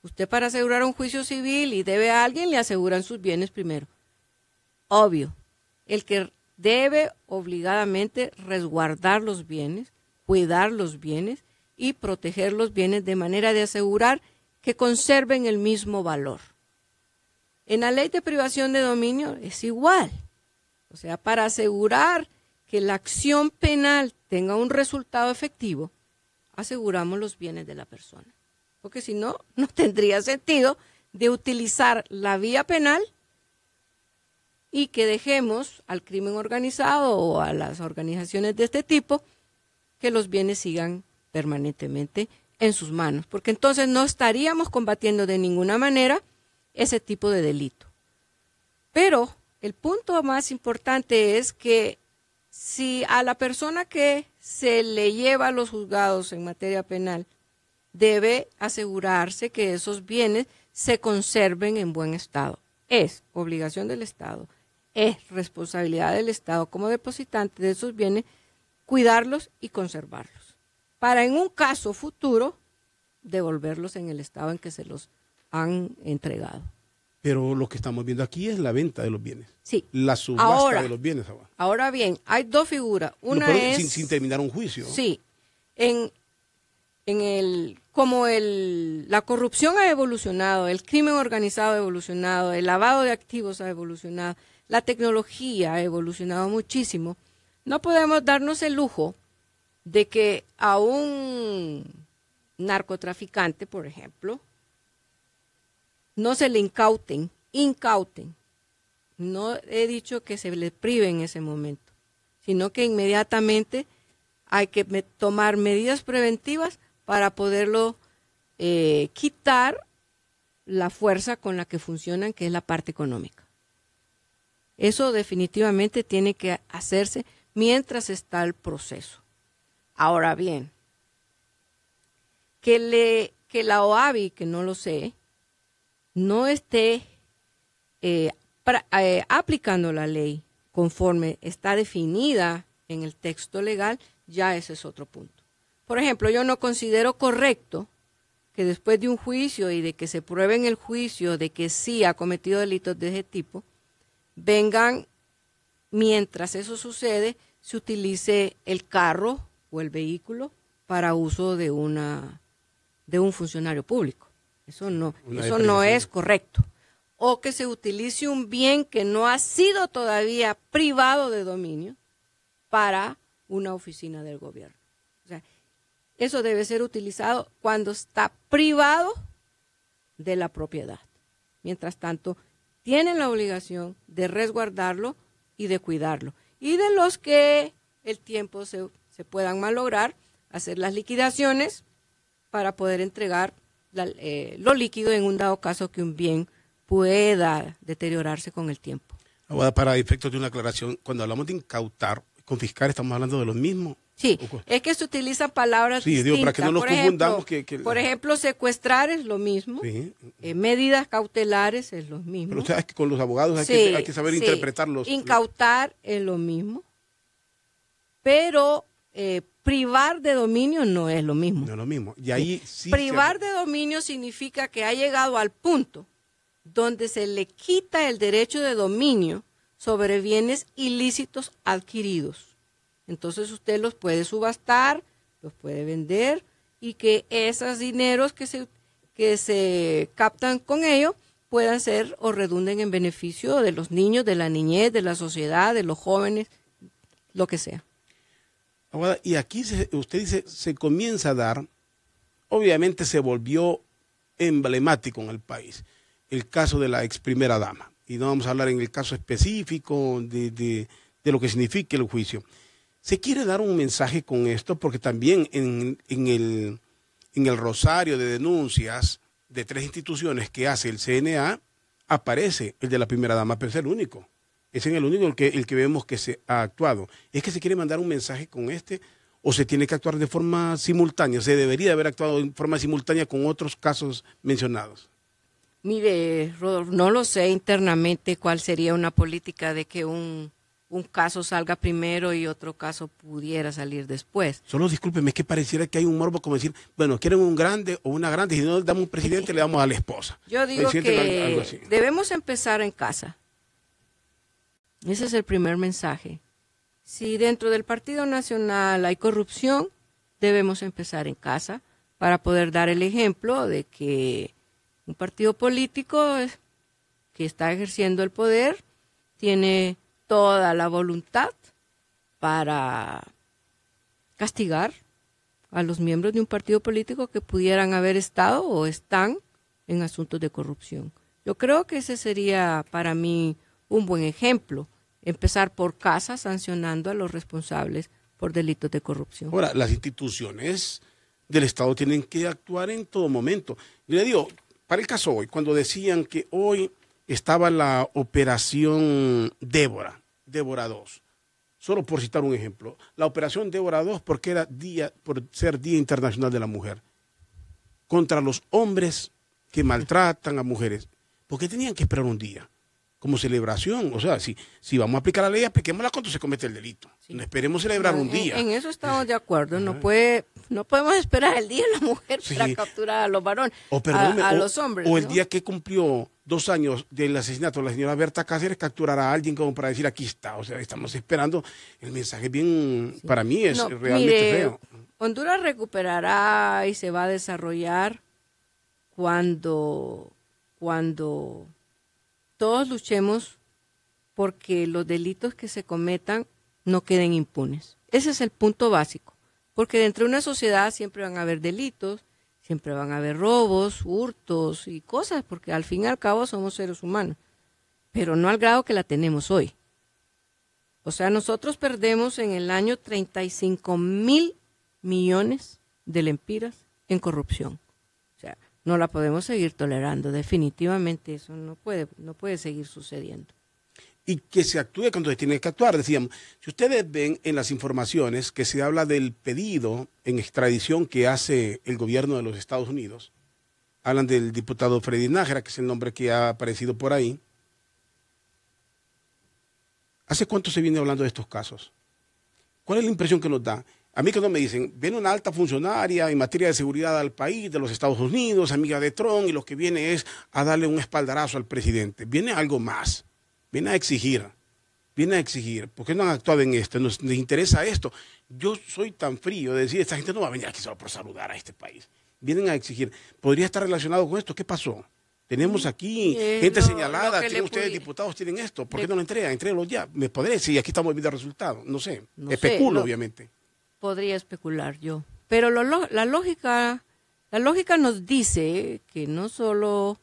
Usted para asegurar un juicio civil y debe a alguien, le aseguran sus bienes primero. Obvio, el que debe obligadamente resguardar los bienes, cuidar los bienes y proteger los bienes de manera de asegurar que conserven el mismo valor. En la ley de privación de dominio es igual. O sea, para asegurar que la acción penal tenga un resultado efectivo, aseguramos los bienes de la persona. Porque si no, no tendría sentido de utilizar la vía penal y que dejemos al crimen organizado o a las organizaciones de este tipo que los bienes sigan permanentemente en sus manos, porque entonces no estaríamos combatiendo de ninguna manera ese tipo de delito. Pero el punto más importante es que si a la persona que se le lleva a los juzgados en materia penal debe asegurarse que esos bienes se conserven en buen estado. Es obligación del Estado, es responsabilidad del Estado como depositante de esos bienes cuidarlos y conservarlos, para en un caso futuro devolverlos en el estado en que se los han entregado. Pero lo que estamos viendo aquí es la venta de los bienes. Sí. La subasta de los bienes. Ahora bien, hay dos figuras. Una es sin terminar un juicio. Sí. La corrupción ha evolucionado, el crimen organizado ha evolucionado, el lavado de activos ha evolucionado, la tecnología ha evolucionado muchísimo. No podemos darnos el lujo de que a un narcotraficante, por ejemplo, no se le incauten. No he dicho que se le prive en ese momento, sino que inmediatamente hay que tomar medidas preventivas para poderlo quitar la fuerza con la que funcionan, que es la parte económica. Eso definitivamente tiene que hacerse mientras está el proceso. Ahora bien, que la OABI, que no lo sé, no esté aplicando la ley conforme está definida en el texto legal, ya ese es otro punto. Por ejemplo, yo no considero correcto que después de un juicio y de que se pruebe en el juicio de que sí ha cometido delitos de ese tipo, vengan, mientras eso sucede, se utilice el carro o el vehículo para uso de un funcionario público. Eso no es correcto. O que se utilice un bien que no ha sido todavía privado de dominio para una oficina del gobierno. O sea, eso debe ser utilizado cuando está privado de la propiedad. Mientras tanto, tienen la obligación de resguardarlo y de cuidarlo. Y de los que el tiempo se puedan malograr, hacer las liquidaciones para poder entregar lo líquido en un dado caso que un bien pueda deteriorarse con el tiempo. Ahora, para efectos de una aclaración, cuando hablamos de incautar, confiscar, ¿estamos hablando de lo mismo? Sí, es que se utilizan palabras distintas. Digo, para que no nos confundamos. Por ejemplo, secuestrar es lo mismo, sí. Medidas cautelares es lo mismo. Pero sabes que con los abogados hay que saber interpretarlos. Incautar es lo mismo, pero privar de dominio no es lo mismo. No es lo mismo. Y ahí sí privar de dominio significa que ha llegado al punto donde se le quita el derecho de dominio sobre bienes ilícitos adquiridos. Entonces usted los puede subastar, los puede vender y que esos dineros que se captan con ello puedan ser o redunden en beneficio de los niños, de la niñez, de la sociedad, de los jóvenes, lo que sea. Y aquí usted dice, se comienza a dar, obviamente se volvió emblemático en el país, el caso de la ex primera dama. Y no vamos a hablar en el caso específico de lo que significa el juicio. Se quiere dar un mensaje con esto porque también en el rosario de denuncias de 3 instituciones que hace el CNA aparece el de la primera dama, pero es el único. Es el único el que vemos que se ha actuado. ¿Es que se quiere mandar un mensaje con este o se tiene que actuar de forma simultánea? ¿Se debería haber actuado en forma simultánea con otros casos mencionados? Mire, Rodolfo, no lo sé internamente cuál sería una política de que un caso salga primero y otro caso pudiera salir después. Solo discúlpeme, es que pareciera que hay un morbo como decir, bueno, quieren un grande o una grande, y si no le damos un presidente, le damos a la esposa. Yo digo que debemos empezar en casa. Ese es el primer mensaje. Si dentro del Partido Nacional hay corrupción, debemos empezar en casa para poder dar el ejemplo de que un partido político que está ejerciendo el poder tiene toda la voluntad para castigar a los miembros de un partido político que pudieran haber estado o están en asuntos de corrupción. Yo creo que ese sería para mí un buen ejemplo, empezar por casa sancionando a los responsables por delitos de corrupción. Ahora, las instituciones del Estado tienen que actuar en todo momento. Yo le digo, para el caso hoy, cuando decían que hoy estaba la operación Débora 2, solo por citar un ejemplo, la operación Débora 2 porque era por ser Día Internacional de la Mujer, contra los hombres que maltratan a mujeres. ¿Por qué tenían que esperar un día? Como celebración, o sea, si vamos a aplicar la ley, apliquémosla cuando se comete el delito. Sí. No esperemos celebrar un día. En eso estamos de acuerdo, no podemos esperar el día de la mujer para capturar a los varones, a los hombres. O el día que cumplió 2 años del asesinato de la señora Berta Cáceres, capturar a alguien como para decir aquí está, o sea, estamos esperando. El mensaje bien, para mí es realmente feo. Honduras recuperará y se va a desarrollar cuando todos luchemos porque los delitos que se cometan no queden impunes. Ese es el punto básico, porque dentro de una sociedad siempre van a haber delitos, siempre van a haber robos, hurtos y cosas, porque al fin y al cabo somos seres humanos, pero no al grado que la tenemos hoy. O sea, nosotros perdemos en el año 35.000 millones de lempiras en corrupción. O sea, no la podemos seguir tolerando, definitivamente eso no puede seguir sucediendo. Y que se actúe cuando se tiene que actuar. Decíamos, si ustedes ven en las informaciones que se habla del pedido en extradición que hace el gobierno de los Estados Unidos, hablan del diputado Freddy Nájera, que es el nombre que ha aparecido por ahí. ¿Hace cuánto se viene hablando de estos casos? ¿Cuál es la impresión que nos da? A mí cuando me dicen, viene una alta funcionaria en materia de seguridad al país, de los Estados Unidos, amiga de Trump, y lo que viene es a darle un espaldarazo al presidente. Viene algo más, viene a exigir. ¿Por qué no han actuado en esto? Nos interesa esto. Yo soy tan frío de decir, esta gente no va a venir aquí solo por saludar a este país. Vienen a exigir. ¿Podría estar relacionado con esto? ¿Qué pasó? Tenemos aquí gente señalada, tienen ustedes diputados, tienen esto. ¿Por qué no lo entregan? Entréguenlo ya. ¿Me podré? Sí, aquí estamos viendo el resultado. No sé. Especulo, obviamente. Podría especular yo, pero la lógica nos dice que no solo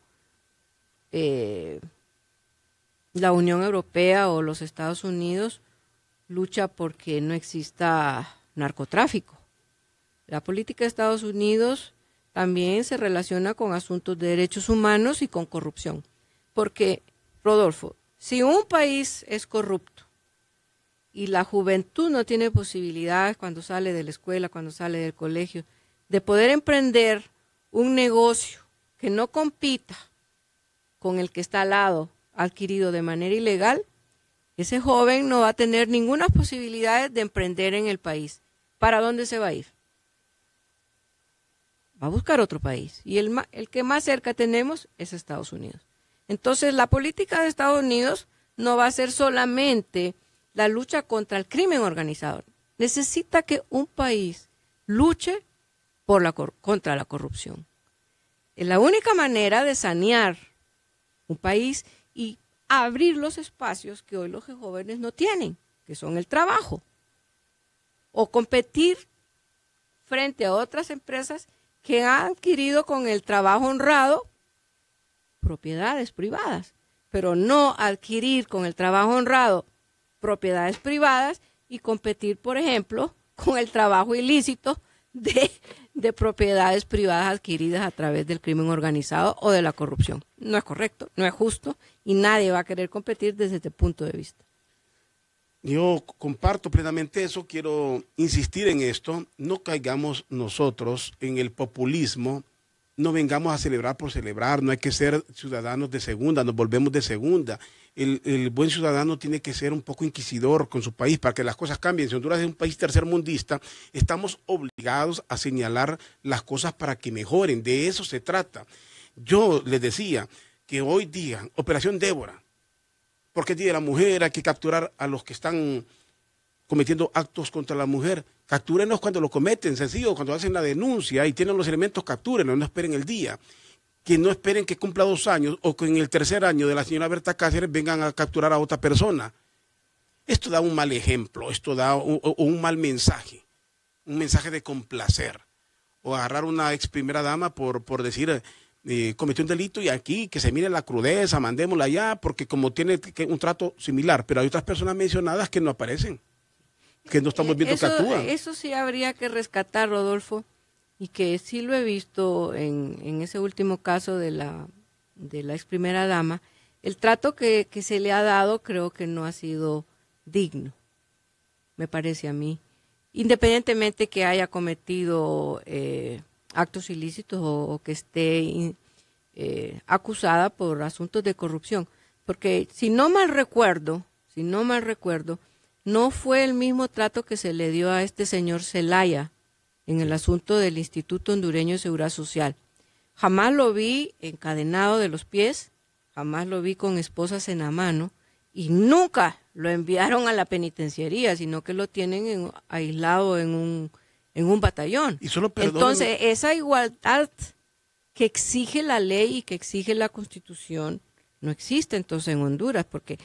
la Unión Europea o los Estados Unidos lucha porque no exista narcotráfico. La política de Estados Unidos también se relaciona con asuntos de derechos humanos y con corrupción. Porque, Rodolfo, si un país es corrupto, y la juventud no tiene posibilidades cuando sale de la escuela, cuando sale del colegio, de poder emprender un negocio que no compita con el que está al lado, adquirido de manera ilegal, ese joven no va a tener ninguna posibilidad de emprender en el país. ¿Para dónde se va a ir? Va a buscar otro país. Y el que más cerca tenemos es Estados Unidos. Entonces, la política de Estados Unidos no va a ser solamente la lucha contra el crimen organizado. Necesita que un país luche contra la corrupción. Es la única manera de sanear un país y abrir los espacios que hoy los jóvenes no tienen, que son el trabajo, o competir frente a otras empresas que han adquirido con el trabajo honrado propiedades privadas, pero no adquirir con el trabajo honrado propiedades privadas y competir, por ejemplo, con el trabajo ilícito de propiedades privadas adquiridas a través del crimen organizado o de la corrupción. No es correcto, no es justo y nadie va a querer competir desde este punto de vista. Yo comparto plenamente eso, quiero insistir en esto, no caigamos nosotros en el populismo, no vengamos a celebrar por celebrar, no hay que ser ciudadanos de segunda, nos volvemos de segunda. El buen ciudadano tiene que ser un poco inquisidor con su país para que las cosas cambien. Si Honduras es un país tercermundista, estamos obligados a señalar las cosas para que mejoren. De eso se trata. Yo les decía que hoy día, Operación Débora, porque es Día de la Mujer, hay que capturar a los que están cometiendo actos contra la mujer. Captúrenos cuando lo cometen, sencillo, cuando hacen la denuncia y tienen los elementos, captúrenlos, no esperen el día. que no esperen que cumpla 2 años o que en el tercer año de la señora Berta Cáceres vengan a capturar a otra persona. Esto da un mal ejemplo, esto da un mal mensaje, un mensaje de complacer. O agarrar una ex primera dama por decir, cometió un delito y aquí que se mire la crudeza, mandémosla allá, porque como tiene un trato similar, pero hay otras personas mencionadas que no aparecen, que no estamos viendo que actúan. Eso sí habría que rescatar, Rodolfo, y que sí lo he visto en ese último caso de la ex primera dama. El trato que se le ha dado creo que no ha sido digno, me parece a mí, independientemente que haya cometido actos ilícitos o que esté acusada por asuntos de corrupción, porque si no mal recuerdo, no fue el mismo trato que se le dio a este señor Zelaya en el asunto del Instituto Hondureño de Seguridad Social. Jamás lo vi encadenado de los pies, jamás lo vi con esposas en la mano y nunca lo enviaron a la penitenciaría, sino que lo tienen aislado en un batallón. Entonces, esa igualdad que exige la ley y que exige la Constitución no existe entonces en Honduras, porque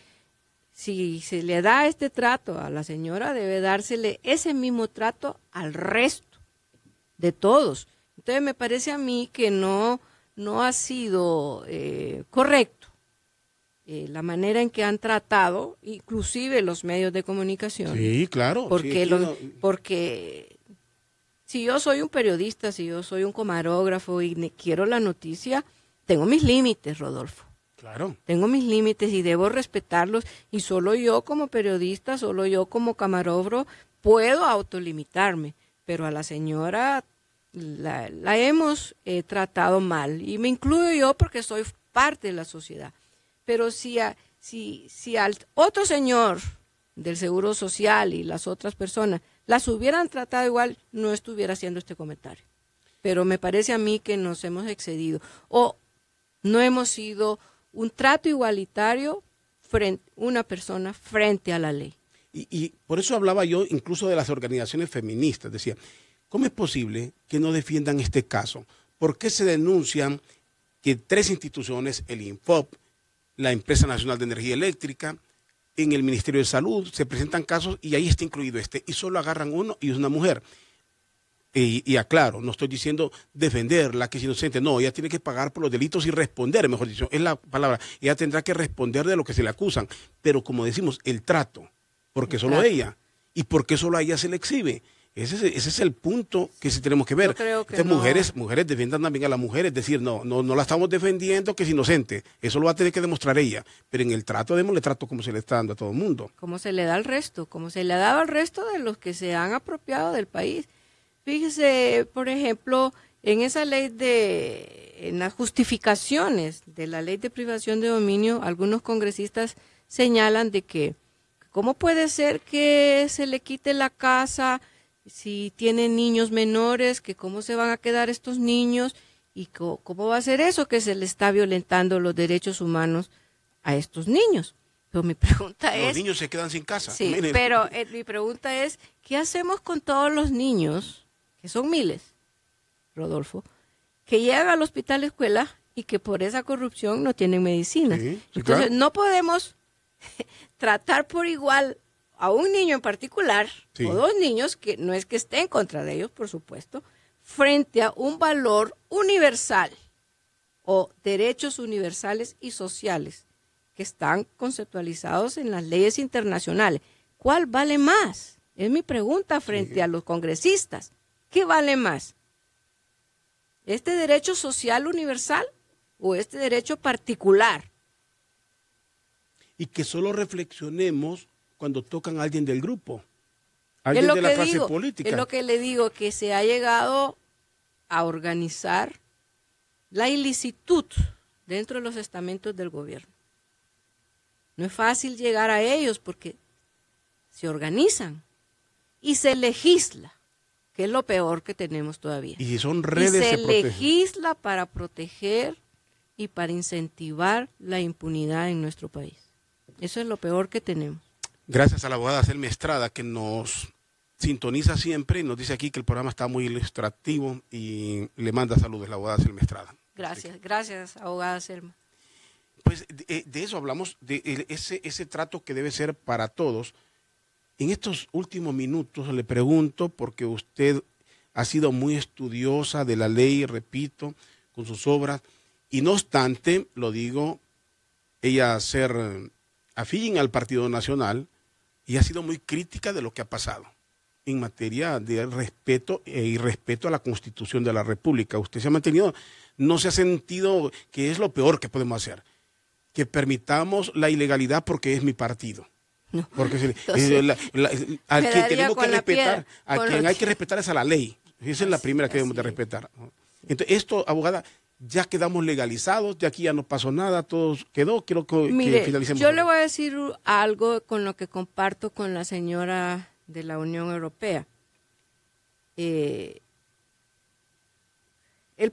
si se le da este trato a la señora, debe dársele ese mismo trato al resto de todos. Entonces me parece a mí que no ha sido correcto la manera en que han tratado, inclusive los medios de comunicación. Sí, claro. Porque si yo soy un periodista, si yo soy un camarógrafo y quiero la noticia, tengo mis límites, Rodolfo. Claro. Tengo mis límites y debo respetarlos, y solo yo como periodista, solo yo como camarógrafo puedo autolimitarme, pero a la señora la hemos tratado mal, y me incluyo yo porque soy parte de la sociedad. Pero si al otro señor del Seguro Social y las otras personas las hubieran tratado igual, no estuviera haciendo este comentario. Pero me parece a mí que nos hemos excedido, o no hemos sido un trato igualitario una persona frente a la ley. Y por eso hablaba yo incluso de las organizaciones feministas. Decía, ¿cómo es posible que no defiendan este caso? ¿Por qué se denuncian que 3 instituciones, el INFOP, la Empresa Nacional de Energía Eléctrica, en el Ministerio de Salud, se presentan casos y ahí está incluido y solo agarran uno y es una mujer? Y aclaro, no estoy diciendo defenderla, que es inocente, no, ella tiene que pagar por los delitos y responder, mejor dicho, es la palabra, ella tendrá que responder de lo que se le acusan, pero como decimos, el trato, porque solo ella, y porque solo a ella se le exhibe. Ese es el punto que sí tenemos que ver. Mujeres defiendan también a la mujer, es decir, no la estamos defendiendo que es inocente, eso lo va a tener que demostrar ella, pero en el trato, démosle trato como se le está dando a todo el mundo. Como se le da al resto, como se le ha dado al resto de los que se han apropiado del país. Fíjese, por ejemplo, en esa ley en las justificaciones de la ley de privación de dominio, algunos congresistas señalan de que ¿cómo puede ser que se le quite la casa si tienen niños menores? Que cómo se van a quedar estos niños y cómo va a ser eso que se le está violentando los derechos humanos a estos niños. Pero mi pregunta es... Los niños se quedan sin casa. Sí, pero mi pregunta es, ¿qué hacemos con todos los niños, que son miles, Rodolfo, que llegan al hospital escuela y que por esa corrupción no tienen medicina? Sí, entonces, claro. No podemos tratar por igual a un niño en particular, o 2 niños, que no es que esté en contra de ellos, por supuesto, frente a un valor universal o derechos universales y sociales que están conceptualizados en las leyes internacionales. ¿Cuál vale más? Es mi pregunta frente a los congresistas. ¿Qué vale más? ¿Este derecho social universal o este derecho particular? Y que solo reflexionemos cuando tocan a alguien del grupo, alguien de la clase política. Es lo que le digo, que se ha llegado a organizar la ilicitud dentro de los estamentos del gobierno. No es fácil llegar a ellos porque se organizan y se legisla, que es lo peor que tenemos todavía. Y si son redes, se legisla para proteger y para incentivar la impunidad en nuestro país. Eso es lo peor que tenemos. Gracias a la abogada Selma Estrada, que nos sintoniza siempre y nos dice aquí que el programa está muy ilustrativo y le manda saludos la abogada Selma Estrada. Gracias, abogada Selma. Pues de eso hablamos, de ese trato que debe ser para todos. En estos últimos minutos le pregunto, porque usted ha sido muy estudiosa de la ley, repito, con sus obras, y no obstante, lo digo, ella ser afín al Partido Nacional, y ha sido muy crítica de lo que ha pasado en materia de respeto y respeto a la Constitución de la República. Usted se ha mantenido, no se ha sentido que es lo peor que podemos hacer, que permitamos la ilegalidad porque es mi partido. No. Porque a quien tenemos que respetar, a quien hay que respetar es a la ley. Esa es la primera que debemos de respetar. Entonces, esto, abogada, ya quedamos legalizados, de aquí ya no pasó nada, todo quedó, quiero que finalicemos. Yo le voy a decir algo con lo que comparto con la señora de la Unión Europea. El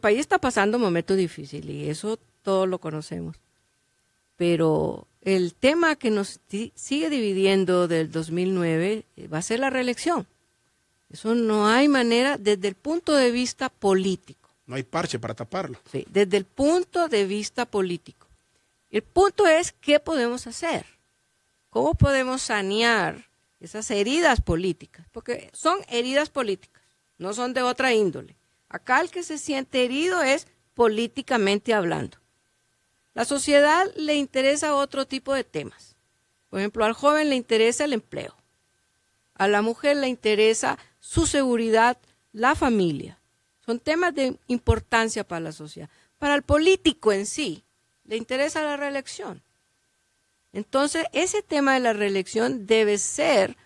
país está pasando momentos difíciles y eso todos lo conocemos. Pero el tema que nos sigue dividiendo del 2009 va a ser la reelección. Eso no hay manera desde el punto de vista político. No hay parche para taparlo. Sí, desde el punto de vista político. El punto es qué podemos hacer. ¿Cómo podemos sanear esas heridas políticas? Porque son heridas políticas, no son de otra índole. Acá el que se siente herido es políticamente hablando. La sociedad le interesa otro tipo de temas. Por ejemplo, al joven le interesa el empleo. A la mujer le interesa su seguridad, la familia. Son temas de importancia para la sociedad. Para el político en sí, le interesa la reelección. Entonces, ese tema de la reelección debe ser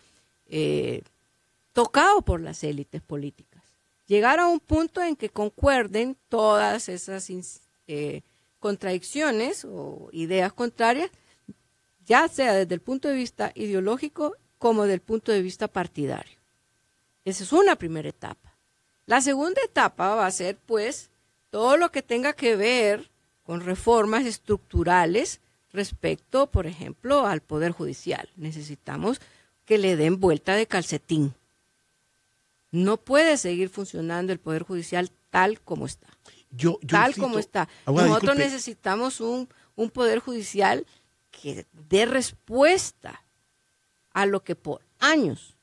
tocado por las élites políticas. Llegar a un punto en que concuerden todas esas contradicciones o ideas contrarias, ya sea desde el punto de vista ideológico como desde el punto de vista partidario. Esa es una primera etapa. La segunda etapa va a ser, pues, todo lo que tenga que ver con reformas estructurales respecto, por ejemplo, al Poder Judicial. Necesitamos que le den vuelta de calcetín. No puede seguir funcionando el Poder Judicial tal como está. Como está. Nosotros necesitamos un Poder Judicial que dé respuesta a lo que por años,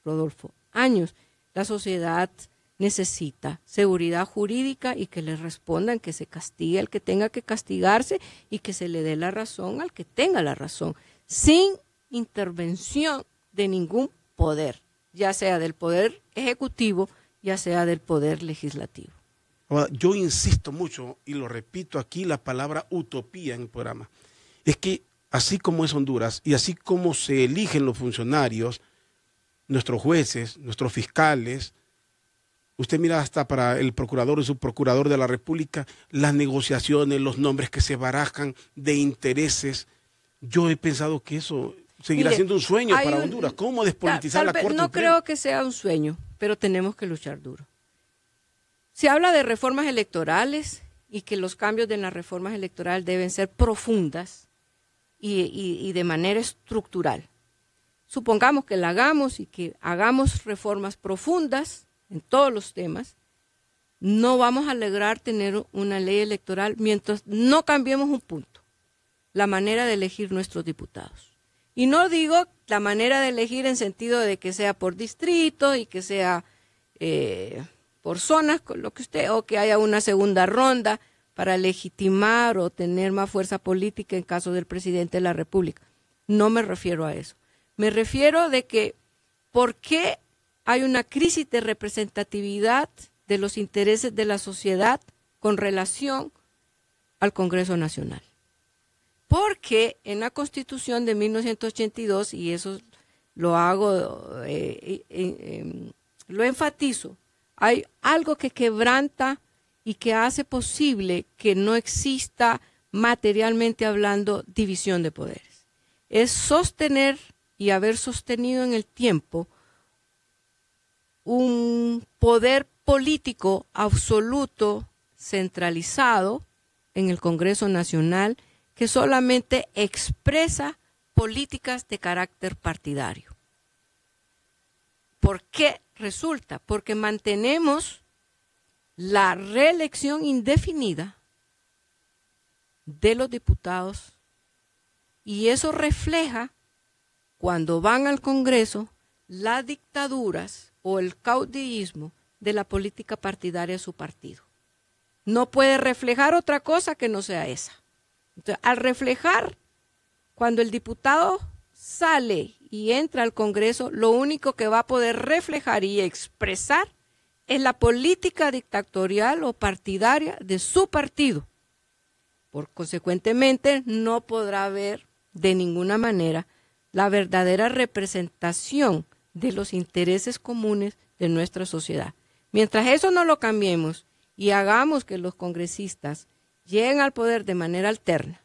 Rodolfo, años, la sociedad necesita: seguridad jurídica y que le respondan, que se castigue al que tenga que castigarse y que se le dé la razón al que tenga la razón, sin intervención de ningún poder, ya sea del poder ejecutivo, ya sea del poder legislativo. Yo insisto mucho, y lo repito aquí, la palabra utopía en el programa. Es que así como es Honduras y así como se eligen los funcionarios, nuestros jueces, nuestros fiscales, usted mira hasta para el procurador y subprocurador de la República, las negociaciones, los nombres que se barajan de intereses. Yo he pensado que eso seguirá siendo un sueño para Honduras. ¿Cómo despolitizar la Corte? No creo que sea un sueño, pero tenemos que luchar duro. Se habla de reformas electorales y que los cambios de las reformas electorales deben ser profundas y de manera estructural. Supongamos que la hagamos y que hagamos reformas profundas en todos los temas, no vamos a lograr tener una ley electoral mientras no cambiemos un punto: la manera de elegir nuestros diputados. Y no digo la manera de elegir en sentido de que sea por distrito y que sea por zonas, lo que o que haya una segunda ronda para legitimar o tener más fuerza política en caso del presidente de la República. No me refiero a eso. Me refiero de que ¿por qué hay una crisis de representatividad de los intereses de la sociedad con relación al Congreso Nacional? Porque en la Constitución de 1982, y eso lo hago, lo enfatizo, hay algo que quebranta y que hace posible que no exista, materialmente hablando, división de poderes. Es sostener y haber sostenido en el tiempo un poder político absoluto, centralizado en el Congreso Nacional, que solamente expresa políticas de carácter partidario. ¿Por qué resulta? Porque mantenemos la reelección indefinida de los diputados, y eso refleja, cuando van al Congreso, las dictaduras o el caudillismo de la política partidaria de su partido. No puede reflejar otra cosa que no sea esa. Entonces, al reflejar, cuando el diputado sale y entra al Congreso, lo único que va a poder reflejar y expresar es la política dictatorial o partidaria de su partido. Consecuentemente, no podrá haber de ninguna manera la verdadera representación de los intereses comunes de nuestra sociedad. Mientras eso no lo cambiemos y hagamos que los congresistas lleguen al poder de manera alterna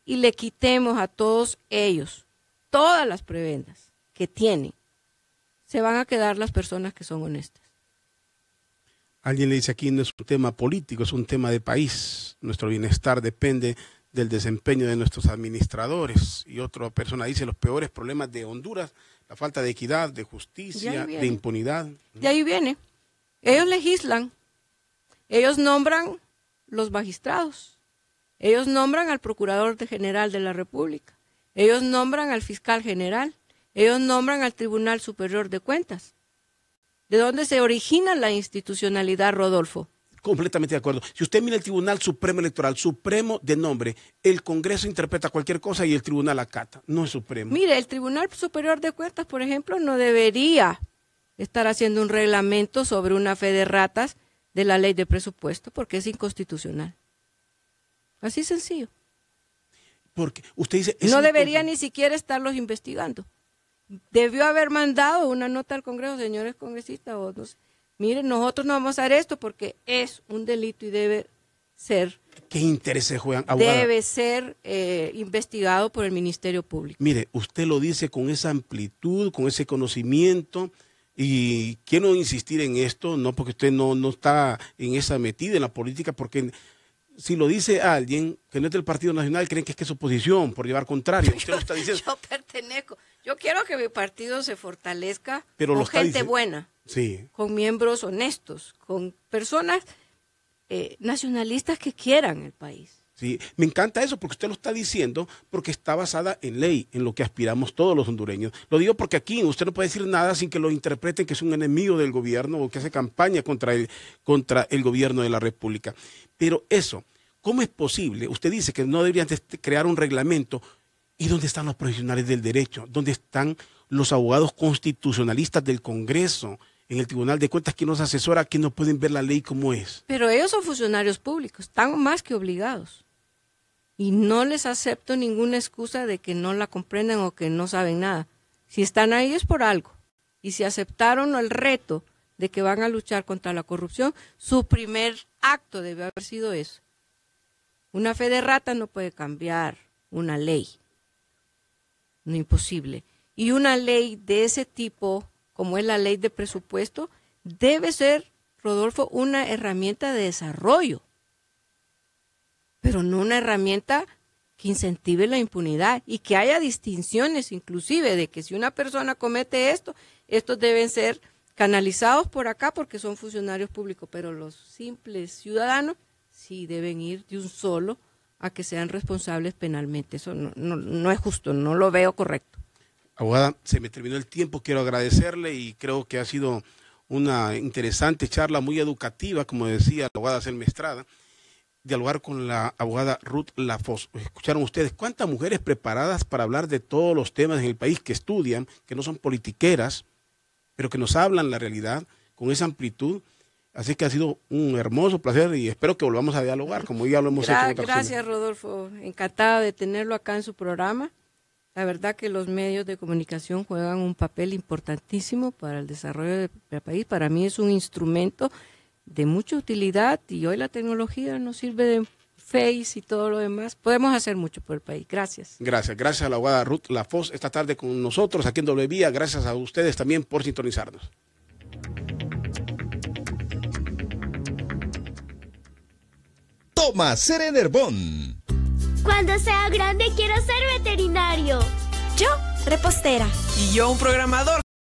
y le quitemos a todos ellos todas las prebendas que tienen, se van a quedar las personas que son honestas. Alguien le dice aquí, no es un tema político, es un tema de país. Nuestro bienestar depende del desempeño de nuestros administradores. Y otra persona dice, los peores problemas de Honduras, la falta de equidad, de justicia, de impunidad. De ahí viene. Ellos legislan, ellos nombran los magistrados, ellos nombran al Procurador General de la República, ellos nombran al Fiscal General, ellos nombran al Tribunal Superior de Cuentas. ¿De dónde se origina la institucionalidad, Rodolfo? Completamente de acuerdo. Si usted mira el Tribunal Supremo Electoral, supremo de nombre, el Congreso interpreta cualquier cosa y el Tribunal acata, no es supremo. Mire, el Tribunal Superior de Cuentas, por ejemplo, no debería estar haciendo un reglamento sobre una fe de ratas de la ley de presupuesto porque es inconstitucional. Así sencillo. Porque usted dice... No debería ni siquiera estarlos investigando. Debió haber mandado una nota al Congreso, señores congresistas, o no sé. Miren, nosotros no vamos a hacer esto porque es un delito y debe ser... ¿Qué intereses juegan, abogada? Debe ser investigado por el Ministerio Público. Mire, usted lo dice con esa amplitud, con ese conocimiento, y quiero insistir en esto, no porque usted no está en esa metida en la política, porque si lo dice alguien que no es del Partido Nacional, creen que es oposición, por llevar contrario. Usted lo está diciendo. Yo pertenezco. Yo quiero que mi partido se fortalezca pero con gente buena, sí, con miembros honestos, con personas nacionalistas que quieran el país. Sí, me encanta eso porque usted lo está diciendo porque está basada en ley, en lo que aspiramos todos los hondureños. Lo digo porque aquí usted no puede decir nada sin que lo interpreten que es un enemigo del gobierno o que hace campaña contra el gobierno de la República. Pero eso, ¿cómo es posible? Usted dice que no deberían crear un reglamento. ¿Y dónde están los profesionales del derecho? ¿Dónde están los abogados constitucionalistas del Congreso? En el Tribunal de Cuentas, ¿quién nos asesora? ¿Quién no pueden ver la ley como es? Pero ellos son funcionarios públicos, están más que obligados. Y no les acepto ninguna excusa de que no la comprenden o que no saben nada. Si están ahí es por algo. Y si aceptaron el reto de que van a luchar contra la corrupción, su primer acto debe haber sido eso. Una fe de rata no puede cambiar una ley. No, imposible. Y una ley de ese tipo, como es la ley de presupuesto, debe ser, Rodolfo, una herramienta de desarrollo, pero no una herramienta que incentive la impunidad y que haya distinciones inclusive de que si una persona comete esto, estos deben ser canalizados por acá porque son funcionarios públicos, pero los simples ciudadanos sí deben ir de un solo a que sean responsables penalmente. Eso no es justo, no lo veo correcto. Abogada, se me terminó el tiempo, quiero agradecerle y creo que ha sido una interesante charla, muy educativa, como decía la abogada Selma Estrada, dialogar con la abogada Ruth Lafosse. Escucharon ustedes cuántas mujeres preparadas para hablar de todos los temas en el país, que estudian, que no son politiqueras, pero que nos hablan la realidad con esa amplitud. Así que ha sido un hermoso placer y espero que volvamos a dialogar, como ya lo hemos hecho en otras Gracias, ocasiones. Rodolfo. Encantada de tenerlo acá en su programa. La verdad que los medios de comunicación juegan un papel importantísimo para el desarrollo del país. Para mí es un instrumento de mucha utilidad y hoy la tecnología nos sirve de Face y todo lo demás. Podemos hacer mucho por el país. Gracias. Gracias a la abogada Ruth Lafosse esta tarde con nosotros aquí en Doble Vía. Gracias a ustedes también por sintonizarnos. Toma Ser Enerbon. Cuando sea grande quiero ser veterinario. Yo, repostera. Y yo un programador.